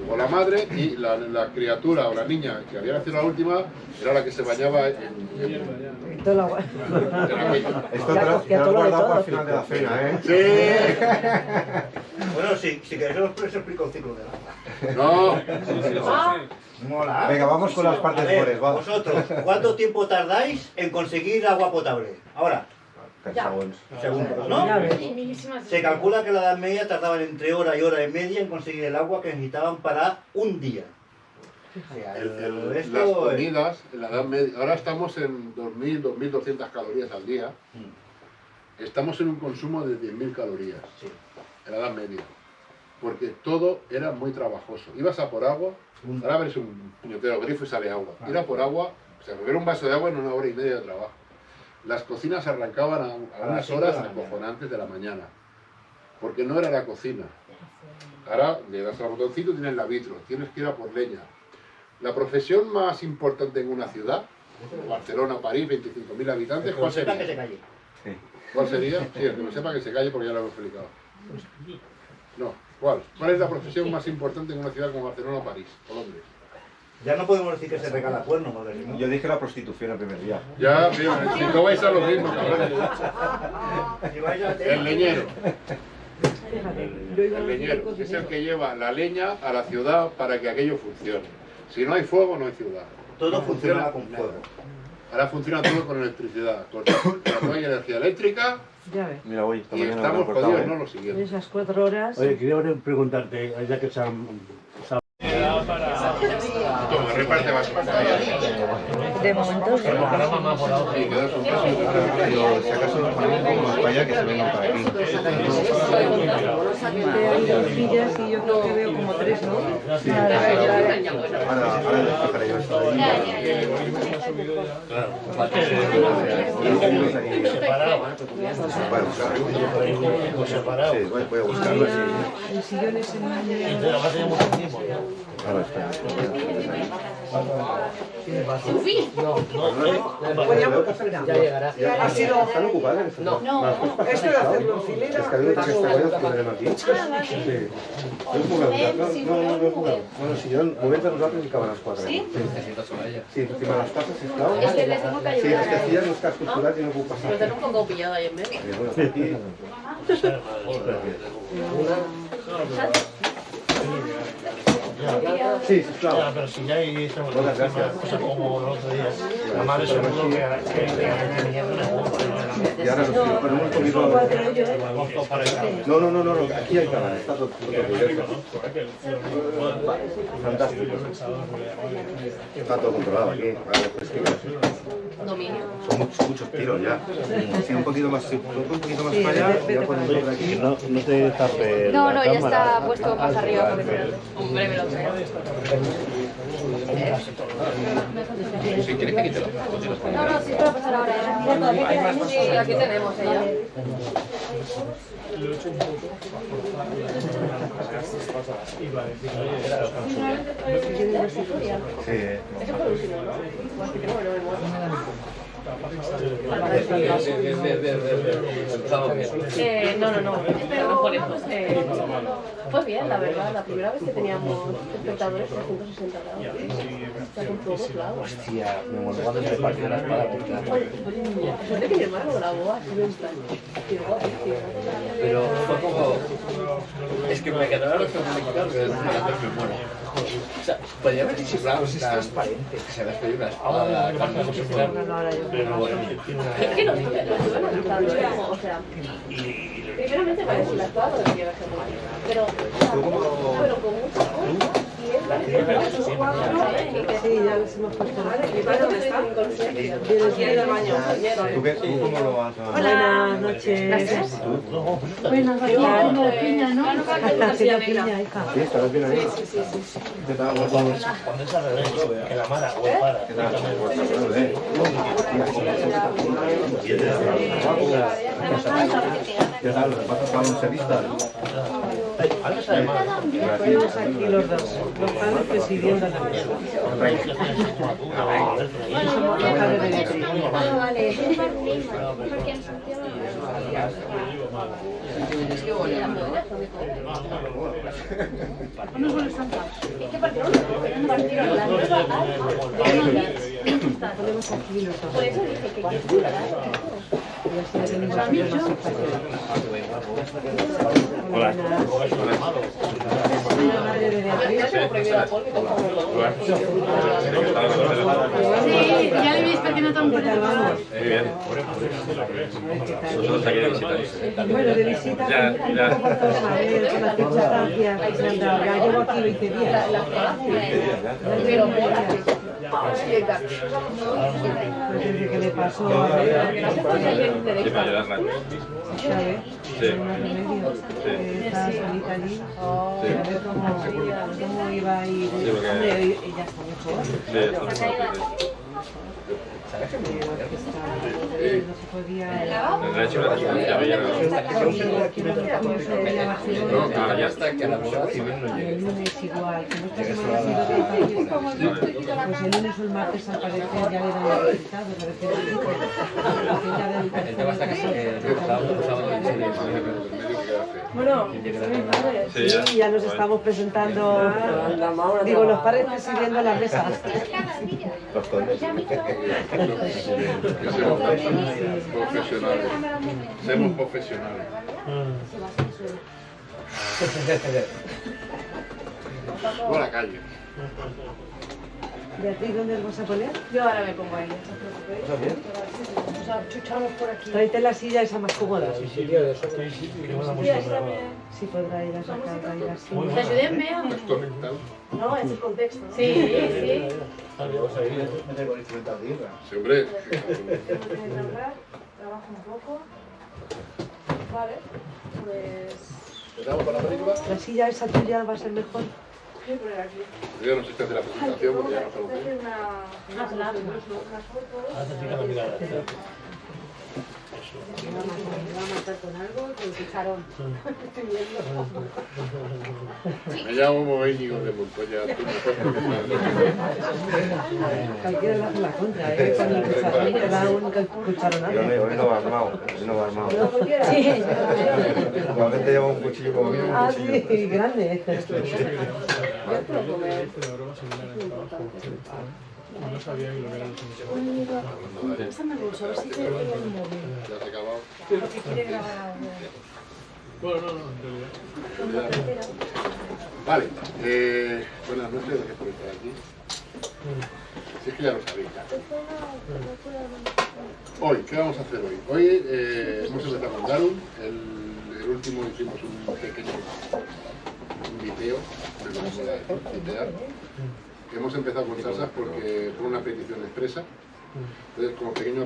Luego la madre y la criatura o la niña que había nacido la última era la que se bañaba en Esto te lo has guardado para el final de la cena, ¿eh? Sí. Bueno, si queréis os explico el ciclo de la... No. Mola. Venga, vamos con las partes mejores, va. Vosotros, ¿cuánto tiempo tardáis en conseguir agua potable? Ahora. Segundos, ¿no? Se calcula que en la Edad Media tardaban entre hora y hora y media en conseguir el agua que necesitaban para un día. O sea, las comidas en la Edad Media, ahora estamos en 2.000, 2.200 calorías al día. Estamos en un consumo de 10.000 calorías en la Edad Media. Porque todo era muy trabajoso. Ibas a por agua, ahora ves un puñetero grifo y sale agua. Ir a por agua, o sea, beber un vaso de agua en 1 hora y media de trabajo. Las cocinas arrancaban a unas horas acojonantes de la mañana, porque no era la cocina. Ahora le das al botoncito y tienes la vitro, tienes que ir a por leña. La profesión más importante en una ciudad, Barcelona, París, 25.000 habitantes, ¿cuál sería? Que se calle. ¿Cuál sería? Sí, el que no sepa que se calle porque ya lo hemos explicado. No, ¿cuál? ¿Cuál es la profesión más importante en una ciudad como Barcelona o París o Londres? Ya no podemos decir que se regala cuerno, porque si no... Yo dije la prostitución el primer día. Ya, tío, si no vais a lo mismo, cabrones. El leñero. El leñero es el que lleva la leña a la ciudad para que aquello funcione. Si no hay fuego, no hay ciudad. Todo funciona con fuego. Ahora funciona todo con electricidad. No hay energía eléctrica. Ya ves. Mira, voy, Y estamos jodidos, no lo siguiente. Esas 4 horas. Oye, quería preguntarte, ya que se han... Toma, reparte más. De momento sí. Sí, quedarse un paso. Pero si acaso nos ponemos un poco más para allá, que se vengan para aquí. Hay sillas y yo creo que veo como 3, ¿no? Sí. Ahora despejaré yo esto de ahí. Claro. Sí, voy a buscarlo así. El sillón es en Ahora espera. Ya llegará. ¿Ha sido? ¿Están ocupadas? No. Esto de hacerlo en filera. Es que había otro que está guay, que tenemos aquí. Sí. ¿No he jugado? No he jugado. Bueno, si yo momento nosaltres hi caben les 4. Sí? Sí, encima les patas, sisplau. Es que les tengo que ayudar. Sí, és que aquí hi ha uns cascos posats i no puc passar. Pero tener un poco pillado ahí en medio. Bueno, aquí... Sí, sisplau. Ya, pero si ya hay estamos Moltes gràcies. como los otros días. La madre seguro que Y ahora nos ponemos un poquito... No, aquí hay caben, está todo cubierto. Fantástico. Está todo controlado aquí. Vale, pues que... Dominio. Son muchos tiros ya. Sí, un poquito más para allá, ya podemos ir de aquí. no te tapes. No, ya está puesto más arriba. Hombre, me lo creo. Si quieres que quite los No, sí, puedo pasar ahora. Sí, aquí tenemos ella. Sí. No, por eso. Pues bien, la verdad, la primera vez que teníamos espectadores 360 grados. Está con todos lados. Hostia, me muero cuando se partió la espada. Suerte que mi hermano grabó así en plan. Pero fue un poco... Es que me quedaron los comunicados que me muero. O sea, podría haber disimulado es transparente. Que se despedido una espada. Pero bueno. Es que no estuve analizando, o sea... Primeramente parece la espada de que va a ser muy bien. Pero con muchas cosas. Y es la que Sí, ya les hemos puesto. ¿Dónde está? Aquí en el baño. ¿Tú cómo lo vas a...? Buenas noches. Buenas noches. Piña, hija. ¿Sí? ¿Estabas bien ahí? Sí. ¿Qué tal? Cuando es al revés, que la mala o el para. ¿Qué tal? ¿Qué tal? ¿Vas a baloncelista? Estamos aquí los dos, los padres presidiendo la mesa. Vale. Es que volando, ¿no suele saltar? Es que partieron la nueva Ponemos aquí los dos. Por eso dije que Y así tenemos más espacio. Hola. La madre de Beatriz. Sí, ya le veis porque no tan Muy bien. Nosotros aquí de visita. Bueno, de visita, Ya. con las circunstancias que se han dado. Ya llevo aquí 20 días. Pero mola. Pues desde que le pasó a Sí, para ayudarla. ¿sabes? Sí. No hay remedio. Está solita allí. A ver cómo iba a ir. Sí, porque- Hombre, ella está mejor. Sí, está muy bien. Pero que está, no se podía. Me han hecho una transferencia ayer. Aquí no se podía Barcelona. No, claro, ya está, que a la Guardia Civil no El llegue. lunes igual, que esta semana ha sido de pues el lunes o el martes al parecer ya le dan el resultado, parece El tema está que sábado y Bueno, sí, ya. Sí, ya nos estamos presentando, digo, los padres presidiendo la mesa. Los condes. Que seamos profesionales. Seamos profesionales. Buena calle. Beatriz, ¿dónde os vas a poner? Yo ahora me pongo ahí, no os preocupéis. O sea, chuchamos por aquí. Tráete la silla esa más cómoda. Sí, sí, tío, de eso. Sí, sí, que no la Sí, así también. Sí, podrá ir a sacar ahí la silla. ¿Te ayudé, Bea? No, es el contexto, ¿no? Sí, sí. Mete con instrumental de guerra. Sí, hombre. Trabajo un poco. Vale, pues... ¿Empezamos con la película? La silla esa tuya va a ser mejor. Voy a poner aquí. Yo no sé si hace la presentación porque ya no Voy a hacer conocemos. unas fotos. la mirada. Me va a matar con algo, con el cucharón. Estoy viendo. Me llamo Moéñigo de Montoya. Tú mejor que Cualquiera le hace la contra, ¿eh? Con el cucharón te da un cucharonazo. Hoy no va armado, hoy no va armado. Sí. Normalmente lleva un cuchillo como mío. Ah, sí, grande. No sabía que lo que eran los Pásame el bolso, a ver si te veo el móvil. Ya se ha acabado. Porque quiere grabar algo. Bueno, no, en realidad. Vale. Buenas noches, gracias por estar aquí. Si es que ya lo sabéis. Hoy, ¿qué vamos a hacer hoy? Hoy hemos empezado con Darum. El último hicimos un pequeño video, de lo que se puede videar. Hemos empezado con salsas porque por una petición expresa. Entonces, como pequeño